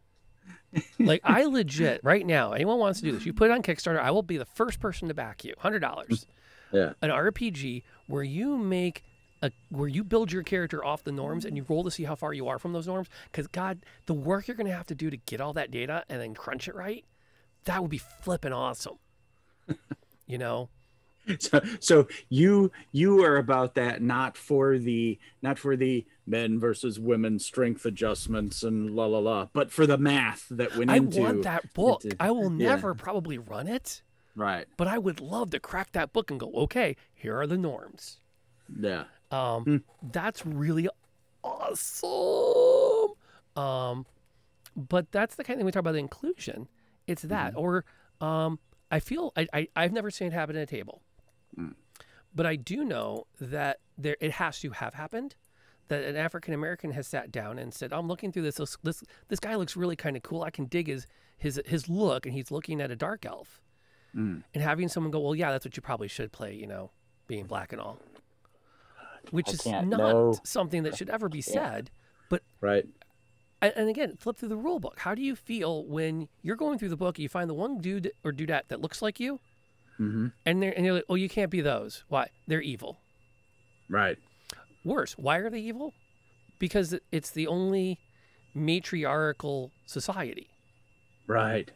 Like, I legit, right now, anyone wants to do this, you put it on Kickstarter, I will be the first person to back you. $100. Yeah. An RPG where you build your character off the norms and you roll to see how far you are from those norms. Because, God, the work you're going to have to do to get all that data and then crunch it right, that would be flipping awesome. You know? So you are about that, not for the men versus women strength adjustments and la la la, but for the math that went into. I want that book. I will never probably run it. Right. But I would love to crack that book and go, okay, here are the norms. Yeah. That's really awesome. But that's the kind of thing we talk about, the inclusion. It's that. Or I feel I've never seen it happen at a table. But I do know that it has to have happened, that an African American has sat down and said, I'm looking through this guy looks really kind of cool. I can dig his look, and he's looking at a dark elf. And having someone go, well, yeah, that's what you probably should play, you know, being black and all. Which is not something that should ever be said. But right. And again, flip through the rule book. How do you feel when you're going through the book and you find the one dude or dudette that looks like you? And you're like, oh, you can't be those. Why? They're evil. Right. Worse, why are they evil? Because it's the only matriarchal society. Right.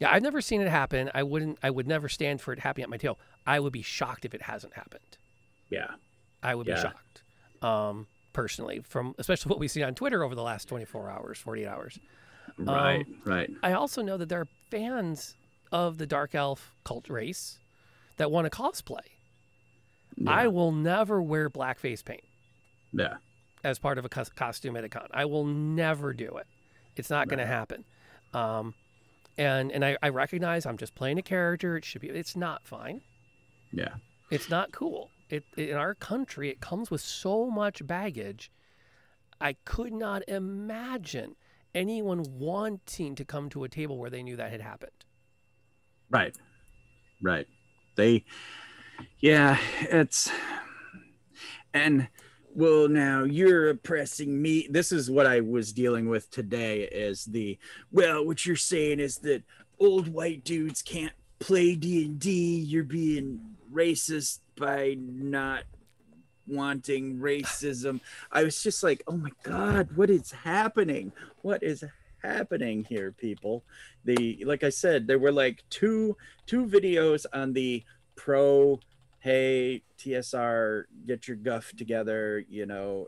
Yeah, I've never seen it happen. I would never stand for it happening at my tail. I would be shocked if it hasn't happened. Yeah. I would be shocked. Personally, especially what we see on Twitter over the last 24 hours, 48 hours. Right. I also know that there are fans of the dark elf cult race that want to cosplay. Yeah. I will never wear blackface paint. Yeah. As part of a costume at a con. I will never do it. It's not going to happen. And I recognize I'm just playing a character. It's not fine. Yeah. It's not cool. In our country, it comes with so much baggage. I could not imagine anyone wanting to come to a table where they knew that had happened. Right. Well, now you're oppressing me. This is what I was dealing with today, is what you're saying is that old white dudes can't play D&D. You're being racist by not wanting racism. I was just like, oh my God, what is happening? What is happening here, people? Like I said, there were like two videos on the pro, hey, TSR, get your guff together, you know,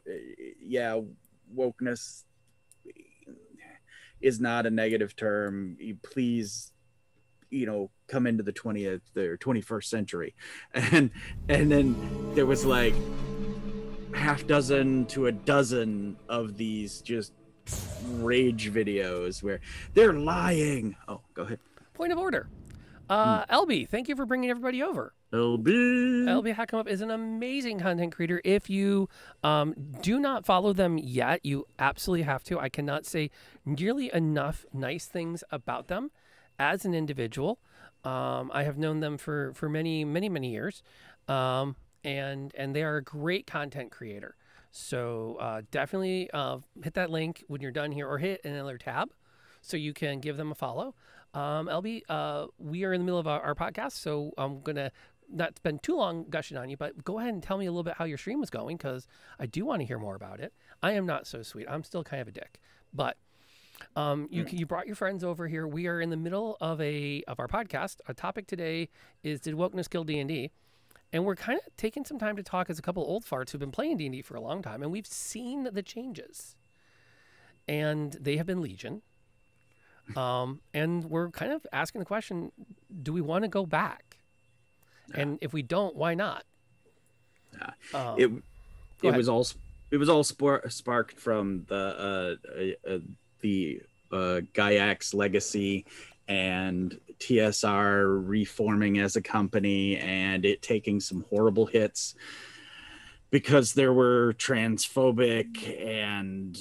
wokeness is not a negative term. Please, you know, come into the 20th or 21st century. And then there was like half dozen to a dozen of these just rage videos where they're lying. Oh, go ahead. Point of order. LB, thank you for bringing everybody over. LB HHatOTT is an amazing content creator. If you do not follow them yet, you absolutely have to. I cannot say nearly enough nice things about them as an individual. I have known them for many, many, many years, and they are a great content creator. So definitely hit that link when you're done here, or hit another tab so you can give them a follow. LB, we are in the middle of our podcast, so I'm going to not spend too long gushing on you, but go ahead and tell me a little bit how your stream was going, because I do want to hear more about it. I am not so sweet. I'm still kind of a dick. But You brought your friends over here. We are in the middle of our podcast. Our topic today is, did wokeness kill D&D? And we're kind of taking some time to talk as a couple old farts who've been playing D&D for a long time, and we've seen the changes. And they have been legion. And we're kind of asking the question, do we want to go back? Yeah. And if we don't, why not? It was all sparked from the Gaiax legacy and TSR reforming as a company, and it taking some horrible hits because there were transphobic and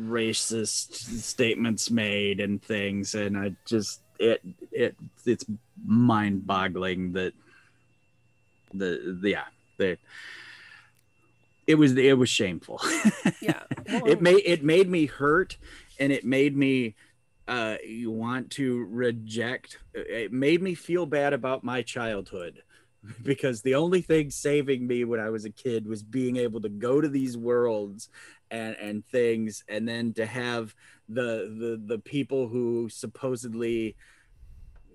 racist statements made and things. And I just, it's mind-boggling that it was shameful. Yeah. Well, it made me hurt, and it made me you want to reject. It made me feel bad about my childhood, because the only thing saving me when I was a kid was being able to go to these worlds and things, and then to have the people who supposedly,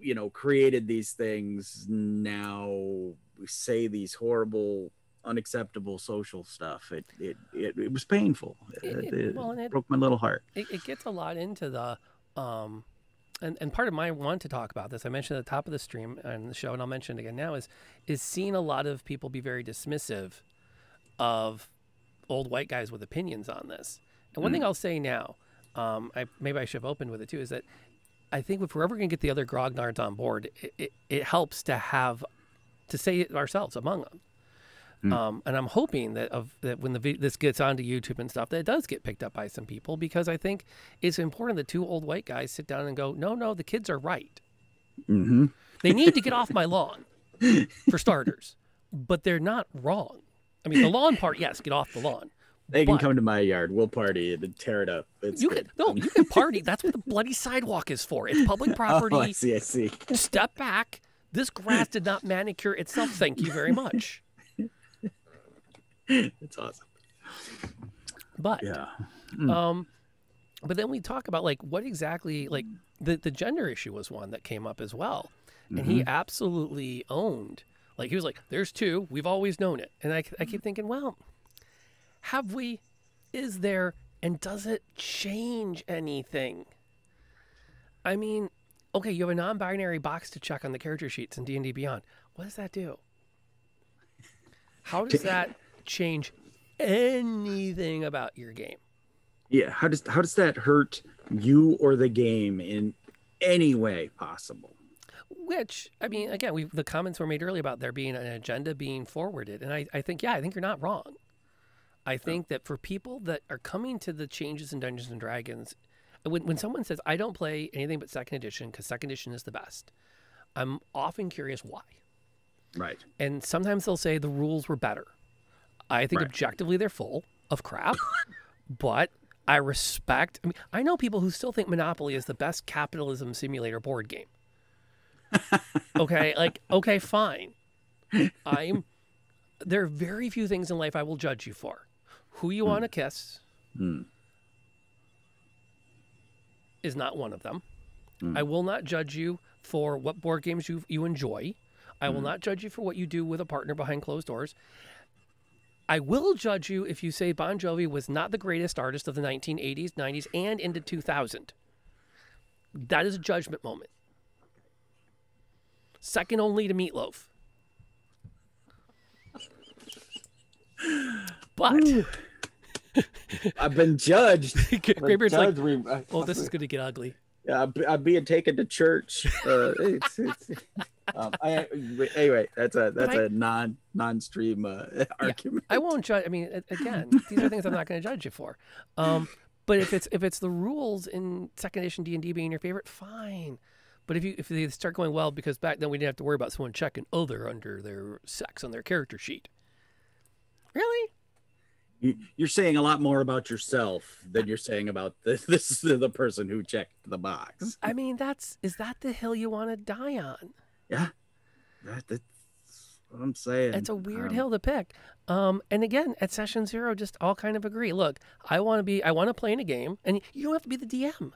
you know, created these things now say these horrible, unacceptable social stuff. It was painful. It broke my little heart. It gets a lot into the and part of my want to talk about this, I mentioned at the top of the stream and the show, and I'll mention it again now, is seeing a lot of people be very dismissive of old white guys with opinions on this. And one thing I'll say now, maybe I should have opened with it too, is that I think if we're ever going to get the other grognards on board, it helps to say it ourselves among them. And I'm hoping that when this gets onto YouTube and stuff, that it does get picked up by some people, because I think it's important that two old white guys sit down and go, no, the kids are right. Mm-hmm. They need to get off my lawn, for starters, but they're not wrong. I mean, the lawn part, yes, get off the lawn. They can come to my yard. We'll party and tear it up. You can party. That's what the bloody sidewalk is for. It's public property. Oh, I see. Step back. This grass did not manicure itself. Thank you very much. It's awesome. But yeah. But then we talk about like what exactly, like the gender issue was one that came up as well. And he absolutely owned, like he was like, there's two, we've always known it. And I keep thinking, well, have we, is there, and does it change anything? I mean, okay, you have a non-binary box to check on the character sheets in D&D Beyond. What does that do? How does that change anything about your game? Yeah, how does that hurt you or the game in any way possible? Which, I mean, again, the comments were made earlier about there being an agenda being forwarded, and I think you're not wrong. I think that for people that are coming to the changes in Dungeons and Dragons, when someone says, I don't play anything but second edition because second edition is the best, I'm often curious why. Right. And sometimes they'll say the rules were better. I think objectively they're full of crap, but I respect. I mean, I know people who still think Monopoly is the best capitalism simulator board game. Okay, fine. There are very few things in life I will judge you for. Who you want to kiss is not one of them. I will not judge you for what board games you enjoy. I will not judge you for what you do with a partner behind closed doors. I will judge you if you say Bon Jovi was not the greatest artist of the 1980s, 90s, and into 2000. That is a judgment moment. Second only to Meatloaf. But I've been judged. Graybeard's like, this is going to get ugly. Yeah, I'm being taken to church. Anyway, that's a non-stream argument. I won't judge. I mean, again, these are things I'm not going to judge you for. But if it's the rules in second edition D&D being your favorite, fine. But if they start going, well, because back then we didn't have to worry about someone checking other under their sex on their character sheet. Really? You're saying a lot more about yourself than you're saying about the person who checked the box. I mean, is that the hill you want to die on? Yeah, that's what I'm saying. It's a weird hill to pick. And again, at session 0, just all kind of agree. Look, I want to play in a game, and you don't have to be the DM.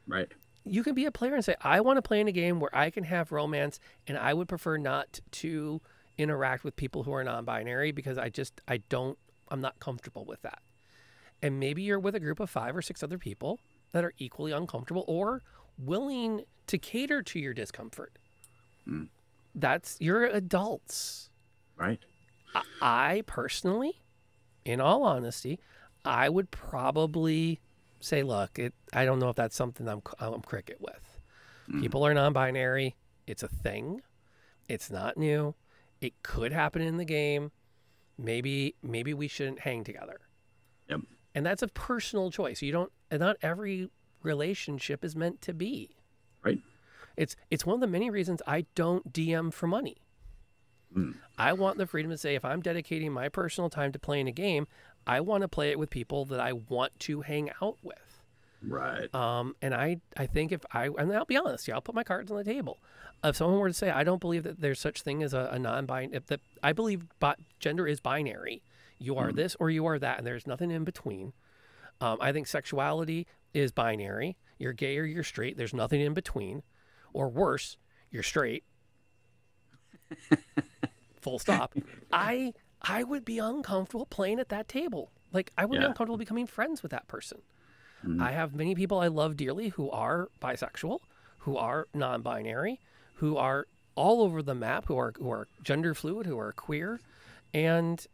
Right. You can be a player and say, I want to play in a game where I can have romance, and I would prefer not to interact with people who are non-binary because I'm not comfortable with that. And maybe you're with a group of 5 or 6 other people that are equally uncomfortable or willing to cater to your discomfort. Mm. You're adults. Right. I personally, in all honesty, I would probably say, look, I don't know if that's something I'm cricket with. People are non-binary. It's a thing. It's not new. It could happen in the game. Maybe we shouldn't hang together. Yep. And that's a personal choice. Not every relationship is meant to be. Right. It's one of the many reasons I don't DM for money. I want the freedom to say, if I'm dedicating my personal time to playing a game, I want to play it with people that I want to hang out with. Right. And I think and I'll be honest, I'll put my cards on the table. If someone were to say, I don't believe that there's such thing as a non-binary, I believe gender is binary. You are this or you are that, and there's nothing in between. I think sexuality is binary. You're gay or you're straight. There's nothing in between. Or worse, you're straight. Full stop. I would be uncomfortable playing at that table. Like, I would be uncomfortable becoming friends with that person. I have many people I love dearly who are bisexual, who are non-binary, who are all over the map, who are gender fluid, who are queer, and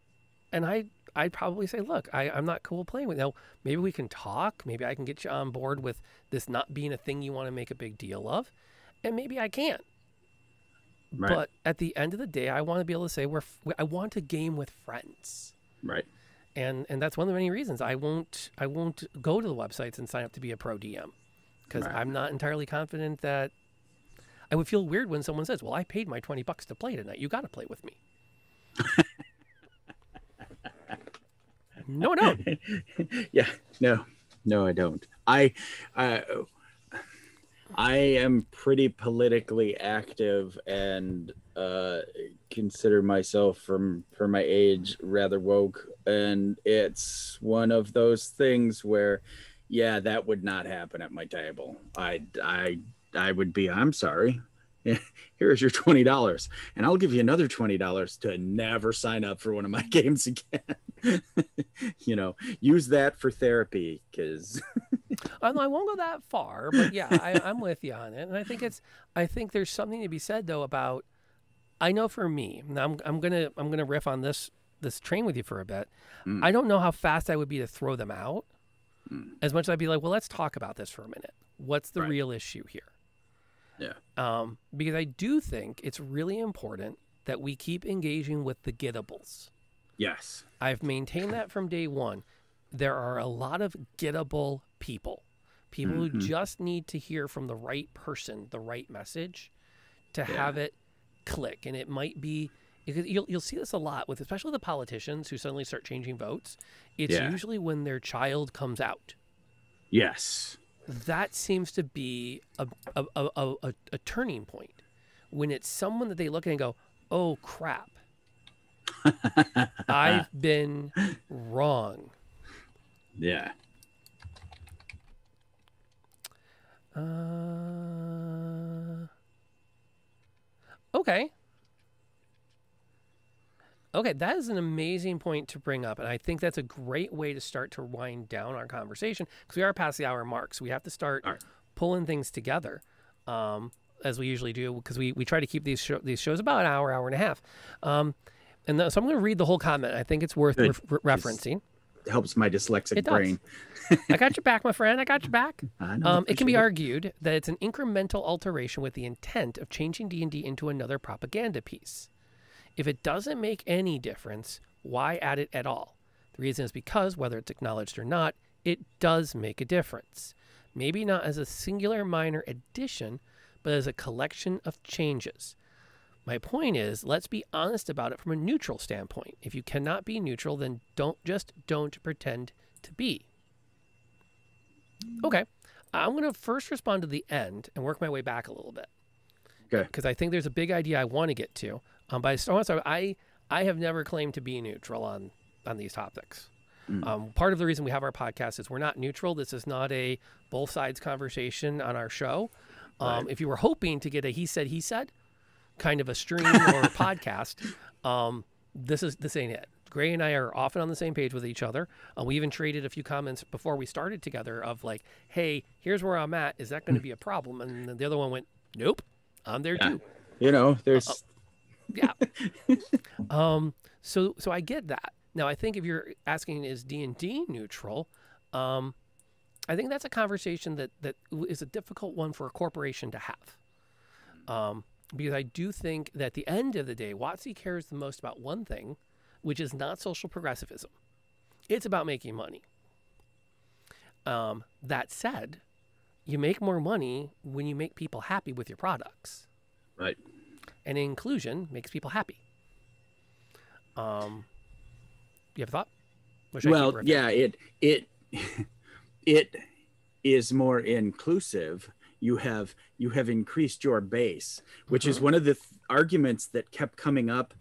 I'd probably say, look, I'm not cool playing with you. Now, maybe we can talk. Maybe I can get you on board with this not being a thing you want to make a big deal of, and maybe I can't. Right. But at the end of the day, I want to be able to say I want a game with friends. Right. And that's one of the many reasons I won't go to the websites and sign up to be a pro DM, because I'm not entirely confident that I would feel weird when someone says, well, I paid my $20 to play tonight. You got to play with me. No, I don't. Yeah, no, I don't. I am pretty politically active and consider myself, for my age, rather woke. And it's one of those things where, yeah, that would not happen at my table. I would be, I'm sorry, here's your $20, and I'll give you another $20 to never sign up for one of my games again. Use that for therapy, because I won't go that far, but yeah, I'm with you on it. And I think there's something to be said though about, I know for me, now I'm gonna riff on this train with you for a bit. I don't know how fast I would be to throw them out, as much as I'd be like, well, let's talk about this for a minute. What's the real issue here? Yeah. Because I do think it's really important that we keep engaging with the gettables. Yes. I've maintained that from day one. There are a lot of gettable people who just need to hear from the right person, the right message to have it click. And it might be, you'll see this a lot with, especially the politicians who suddenly start changing votes. It's usually when their child comes out. Yes. That seems to be a turning point, when it's someone that they look at and go, oh crap, I've been wrong. Yeah. Okay, that is an amazing point to bring up, and I think that's a great way to start to wind down our conversation, because we are past the hour mark, so we have to start pulling things together, as we usually do, because we try to keep these shows about an hour and a half. So I'm going to read the whole comment. I think it's worth referencing. It helps my dyslexic brain. I got your back, my friend. I got your back. It can be argued that it's an incremental alteration with the intent of changing D&D into another propaganda piece. If it doesn't make any difference, why add it at all? The reason is because, whether it's acknowledged or not, it does make a difference. Maybe not as a singular minor addition, but as a collection of changes. My point is, let's be honest about it from a neutral standpoint. If you cannot be neutral, then don't pretend to be. Okay, I'm going to first respond to the end and work my way back a little bit. Okay. Because I think there's a big idea I want to get to. But I have never claimed to be neutral on these topics. Part of the reason we have our podcast is we're not neutral. This is not a both sides conversation on our show. If you were hoping to get a he said kind of a stream or a podcast, this ain't it. Gray and I are often on the same page with each other. We even traded a few comments before we started together of like, hey, here's where I'm at. Is that going to be a problem? And the other one went, nope, I'm there too. You know, there's... Yeah. So I get that. Now, I think if you're asking is D&D neutral, I think that's a conversation that is a difficult one for a corporation to have. Because I do think that at the end of the day, WotC cares the most about one thing, which is not social progressivism. It's about making money. That said, you make more money when you make people happy with your products. Right. And inclusion makes people happy. You have a thought? Well, yeah, it is more inclusive. You have increased your base, which is one of the arguments that kept coming up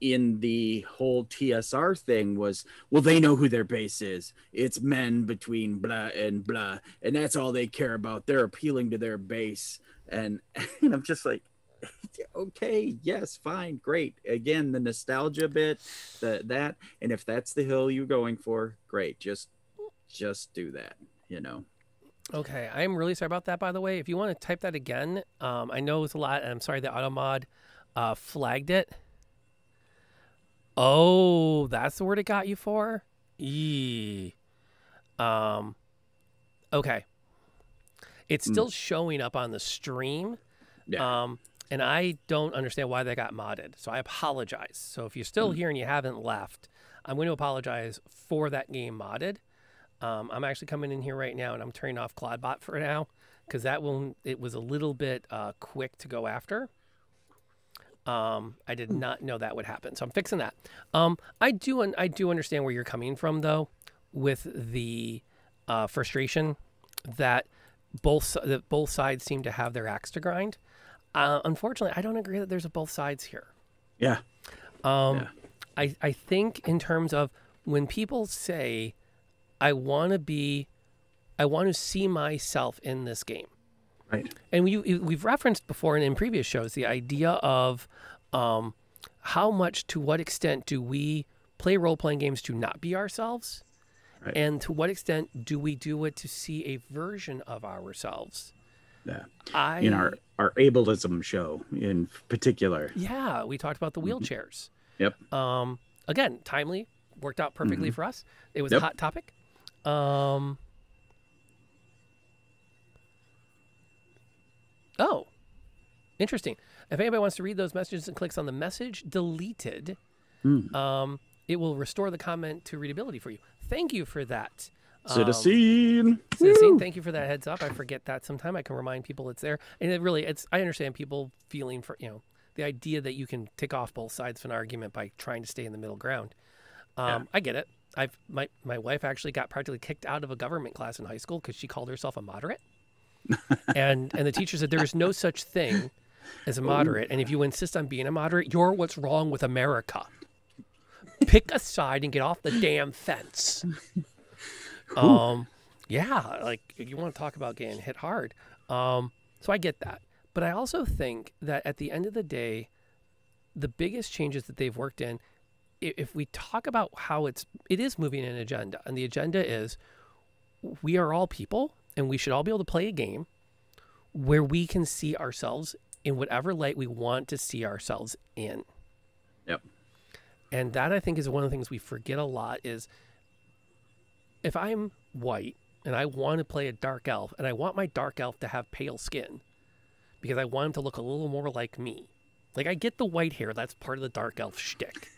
in the whole TSR thing was, well, they know who their base is. It's men between blah, and that's all they care about. They're appealing to their base. And I'm just like, okay, yes, fine, great. Again, the nostalgia bit, that, and if that's the hill you're going for, great. Just do that, you know. Okay, I'm really sorry about that, by the way. If you want to type that again, I know it's a lot, and I'm sorry the AutoMod flagged it. Oh, that's the word it got you for? Eee. Okay. It's still showing up on the stream. Yeah. And I don't understand why they got modded. So I apologize. So if you're still here and you haven't left, I'm going to apologize for that game modded. I'm actually coming in here right now and I'm turning off CloudBot for now because it was a little bit quick to go after. I did not know that would happen. So I'm fixing that. I do understand where you're coming from though, with the frustration that both sides seem to have their axe to grind. Unfortunately, I don't agree that there's both sides here. Yeah. I think in terms of when people say, I want to see myself in this game. Right. And we've referenced before in previous shows the idea of how much, to what extent do we play role-playing games to not be ourselves? Right. And to what extent do we do it to see a version of ourselves? Yeah. In our ableism show in particular. Yeah, we talked about the wheelchairs. Yep. Again, timely, worked out perfectly for us. It was a hot topic. Oh, interesting. If anybody wants to read those messages and clicks on the message deleted, it will restore the comment to readability for you. Thank you for that. Citizen, thank you for that heads up. I forget that sometime. I can remind people it's there. And I understand people feeling for, the idea that you can tick off both sides of an argument by trying to stay in the middle ground. I get it. My wife actually got practically kicked out of a government class in high school because she called herself a moderate. and the teacher said there is no such thing as a moderate. And if you insist on being a moderate, you're what's wrong with America. Pick a side and get off the damn fence. Yeah, like if you want to talk about getting hit hard. So I get that. But I also think that at the end of the day, the biggest changes that they've worked in, if we talk about how it is moving an agenda, and the agenda is we are all people and we should all be able to play a game where we can see ourselves in whatever light we want to see ourselves in. Yep. And that, I think, is one of the things we forget a lot is if I'm white and I want to play a dark elf and I want my dark elf to have pale skin because I want him to look a little more like me. Like, I get the white hair. That's part of the dark elf shtick.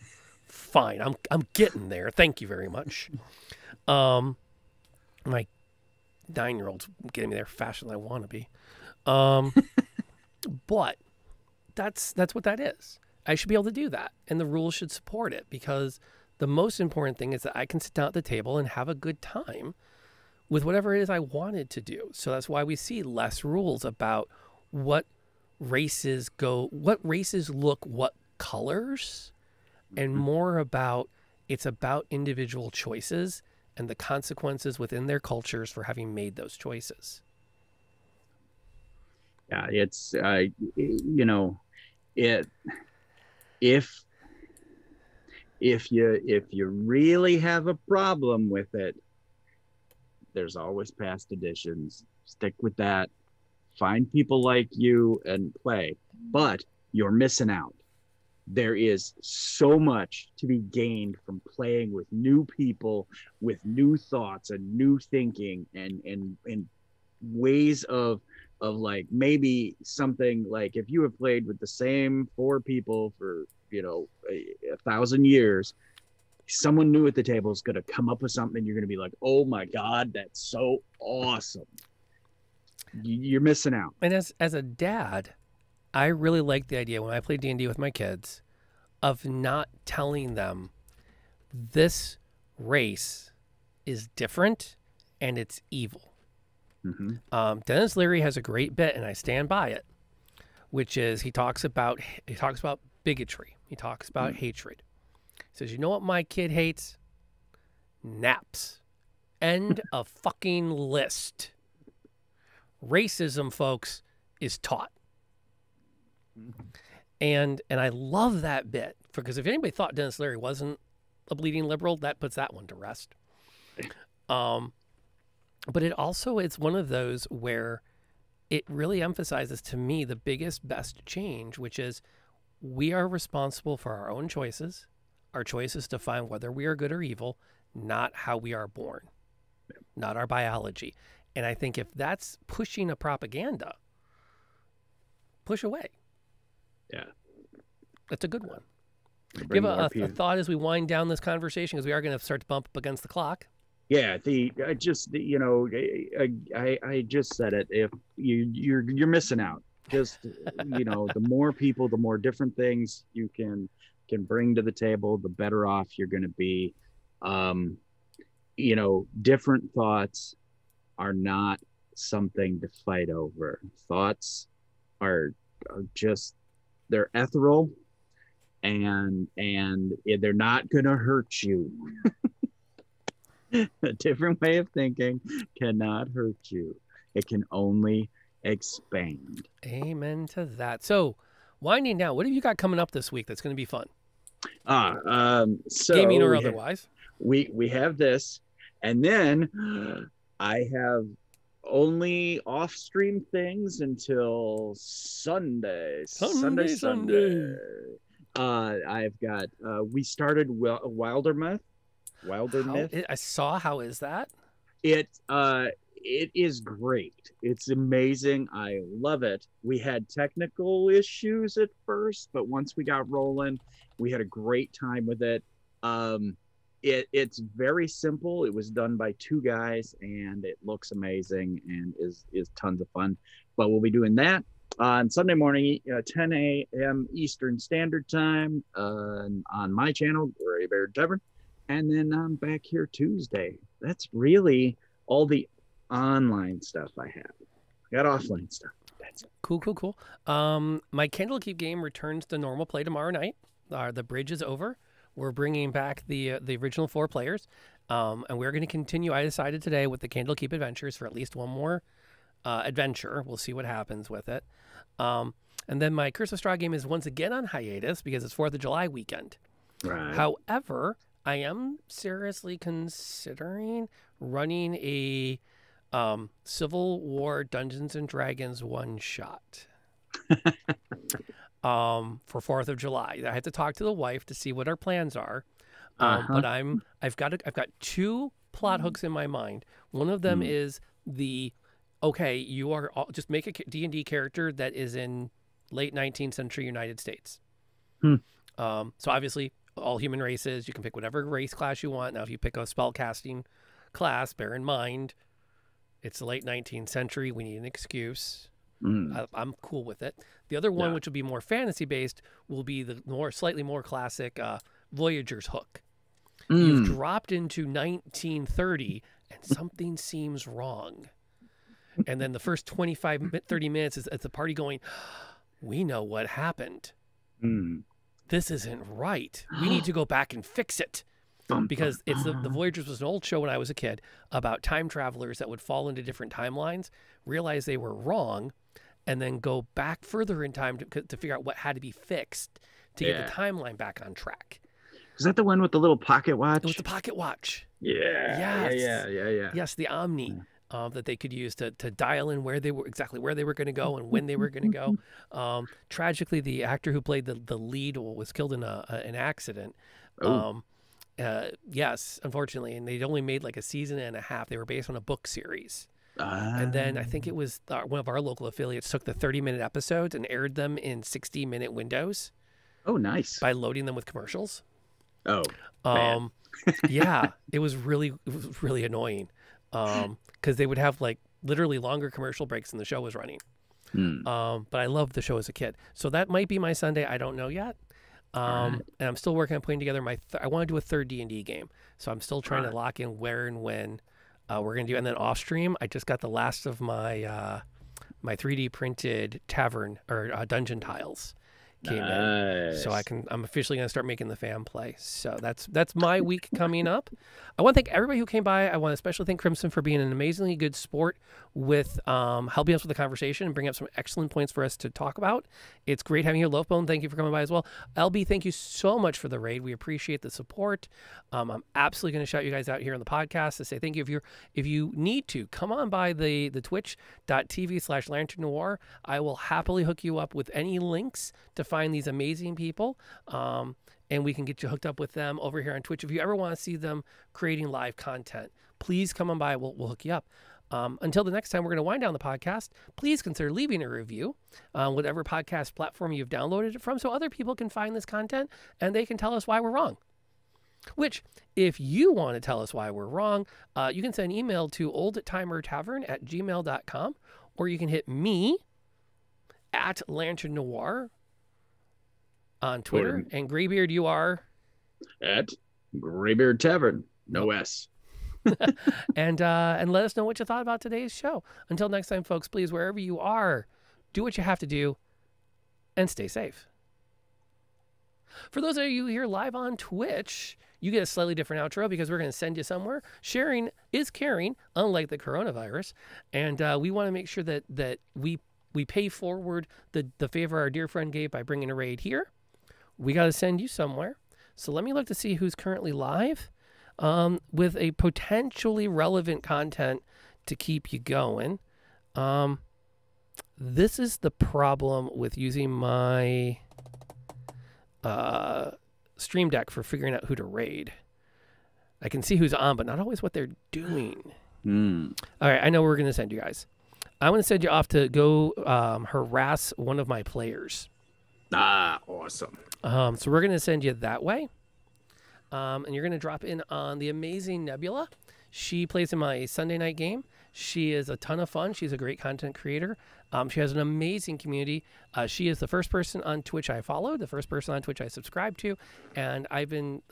Fine. I'm getting there. Thank you very much. My 9-year-old's getting me there faster than I want to be. But that's what that is. I should be able to do that. And the rules should support it because the most important thing is that I can sit down at the table and have a good time with whatever it is I wanted to do. So that's why we see less rules about what races look what colors, and more about It's about individual choices and the consequences within their cultures for having made those choices. Yeah, it's you know, it if you really have a problem with it, there's always past editions. Stick with that. Find people like you and play. But you're missing out. There is so much to be gained from playing with new people, with new thoughts and new thinking, and ways of like maybe something like if you have played with the same four people for a thousand years, someone new at the table is going to come up with something. You're going to be like, oh my God, that's so awesome. You're missing out. And as a dad, I really like the idea when I play D&D with my kids of not telling them this race is different and it's evil. Mm-hmm. Dennis Leary has a great bit, and I stand by it, which is he talks about bigotry. He talks about hatred. He says, you know what my kid hates? Naps. End of fucking list. Racism, folks, is taught. And I love that bit, because if anybody thought Dennis Leary wasn't a bleeding liberal, that puts that one to rest. But it's one of those where it really emphasizes to me the biggest, best change, which is we are responsible for our own choices. Our choices define whether we are good or evil, not how we are born, not our biology. And I think if that's pushing a propaganda, push away. Yeah. That's a good one. Give a thought as we wind down this conversation, because we are going to start to bump up against the clock. Yeah, I just said it. If you're missing out. Just the more people, the more different things you can bring to the table, the better off you're going to be. Different thoughts are not something to fight over. Thoughts are just, they're ethereal, and they're not going to hurt you. A different way of thinking cannot hurt you. It can only expand. Amen to that. So, winding down, what have you got coming up this week that's going to be fun? So gaming or otherwise? We have this, and then I have only off-stream things until Sunday. Sunday. I've got we started Wilder Myth. I saw. How is that? It is great. It's amazing. I love it. We had technical issues at first, but once we got rolling, we had a great time with it. It's very simple. It was done by two guys, and it looks amazing and is tons of fun. But we'll be doing that on Sunday morning, 10 a.m. Eastern Standard Time on my channel, Gray Bear Tavern. And then I'm back here Tuesday. That's really all the online stuff I have. I got offline stuff. That's it. Cool. My Candlekeep game returns to normal play tomorrow night. The bridge is over. We're bringing back the original 4 players, and we're going to continue. I decided today with the Candlekeep Adventures for at least one more adventure. We'll see what happens with it. And then my Curse of Straw game is once again on hiatus because it's 4th of July weekend. Right. However, I am seriously considering running a Civil War Dungeons and Dragons one-shot for 4th of July. I have to talk to the wife to see what our plans are. But I've got 2 plot hooks in my mind. One of them is you are just make a D&D character that is in late 19th century United States. So obviously all human races, you can pick whatever race class you want. Now, if you pick a spellcasting class, bear in mind, it's the late 19th century. We need an excuse. I'm cool with it. The other one, which will be more fantasy-based, will be the slightly more classic Voyager's hook. You've dropped into 1930, and something seems wrong. And then the first 30 minutes is the party going, we know what happened. This isn't right. We need to go back and fix it. because it's the Voyagers was an old show when I was a kid about time travelers that would fall into different timelines, realize they were wrong, and then go back further in time to figure out what had to be fixed to get the timeline back on track. Is that the one with the little pocket watch? It was the pocket watch. Yeah. Yes. Yeah. Yes, the Omni that they could use to dial in where they were going to go and when they were going to go. Tragically, the actor who played the lead was killed in an accident. Yes, unfortunately, and they'd only made like a season and a half. They were based on a book series. And then I think it was one of our local affiliates took the 30-minute episodes and aired them in 60-minute windows. Oh, nice. By loading them with commercials. Oh, man. Yeah, it was really annoying. Because they would have like literally longer commercial breaks than the show was running. But I loved the show as a kid. So that might be my Sunday. I don't know yet. And I'm still working on putting together I want to do a third D&D game. So I'm still trying to lock in where and when we're going to do. And then off stream, I just got the last of my my 3D printed tavern or dungeon tiles came in. So I'm officially going to start making the fan play. So that's my week coming up. I want to thank everybody who came by. I want to especially thank Crimson for being an amazingly good sport with helping us with the conversation and bringing up some excellent points for us to talk about. It's great having you here. Loafbone, thank you for coming by as well. LB, thank you so much for the raid. We appreciate the support. I'm absolutely going to shout you guys out here on the podcast to say thank you. If you need to, come on by the twitch.tv/Lantern Noir. I will happily hook you up with any links to find these amazing people. And we can get you hooked up with them over here on Twitch. If you ever want to see them creating live content, please come on by. We'll hook you up. Until the next time, we're going to wind down the podcast. Please consider leaving a review on whatever podcast platform you've downloaded it from so other people can find this content and they can tell us why we're wrong. Which, if you want to tell us why we're wrong, you can send an email to oldtimertavern@gmail.com, or you can hit me at Lantern Noir on Twitter. And Graybeard, you are at Graybeard Tavern, no S. and let us know what you thought about today's show. Until next time, folks, please, wherever you are, do what you have to do and stay safe. For those of you here live on Twitch, you get a slightly different outro because we're going to send you somewhere. Sharing is caring, unlike the coronavirus. And we want to make sure that we pay forward the favor our dear friend gave by bringing a raid here. We got to send you somewhere. So let me look to see who's currently live with a potentially relevant content to keep you going. This is the problem with using my Stream Deck for figuring out who to raid. I can see who's on, but not always what they're doing. All right, I know where we're going to send you guys. I'm going to send you off to go harass one of my players. Awesome. So we're going to send you that way. And you're going to drop in on the amazing Nebula. She plays in my Sunday night game. She is a ton of fun. She's a great content creator. She has an amazing community. She is the first person on Twitch I followed, the first person on Twitch I subscribed to, and I've been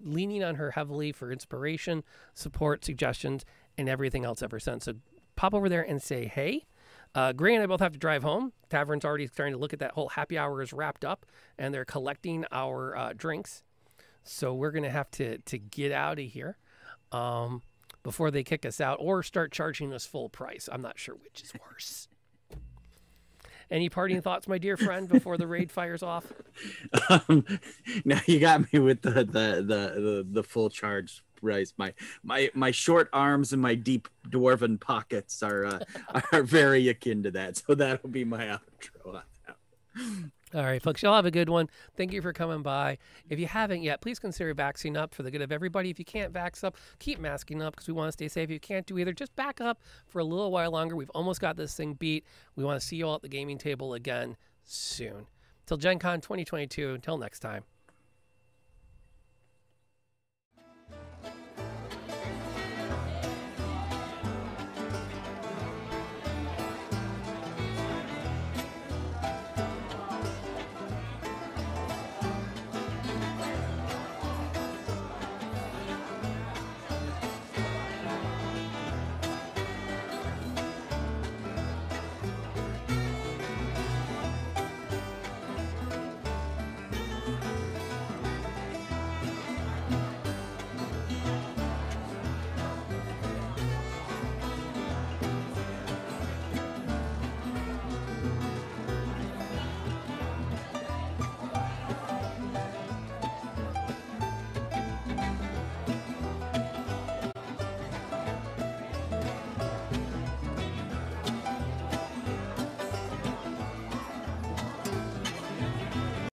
leaning on her heavily for inspiration, support, suggestions, and everything else ever since. So pop over there and say hey. Gray and I both have to drive home. Tavern's already starting to look at that whole happy hour is wrapped up, and they're collecting our drinks. So we're going to have to get out of here before they kick us out or start charging us full price. I'm not sure which is worse. Any parting thoughts, my dear friend, before the raid fires off? Now you got me with the full charge price. My short arms and my deep dwarven pockets are very akin to that. So that'll be my outro on that. All right, folks, y'all have a good one. Thank you for coming by. If you haven't yet, please consider vaxxing up for the good of everybody. If you can't vax up, keep masking up because we want to stay safe. If you can't do either, just back up for a little while longer. We've almost got this thing beat. We want to see you all at the gaming table again soon. Till Gen Con 2022. Until next time.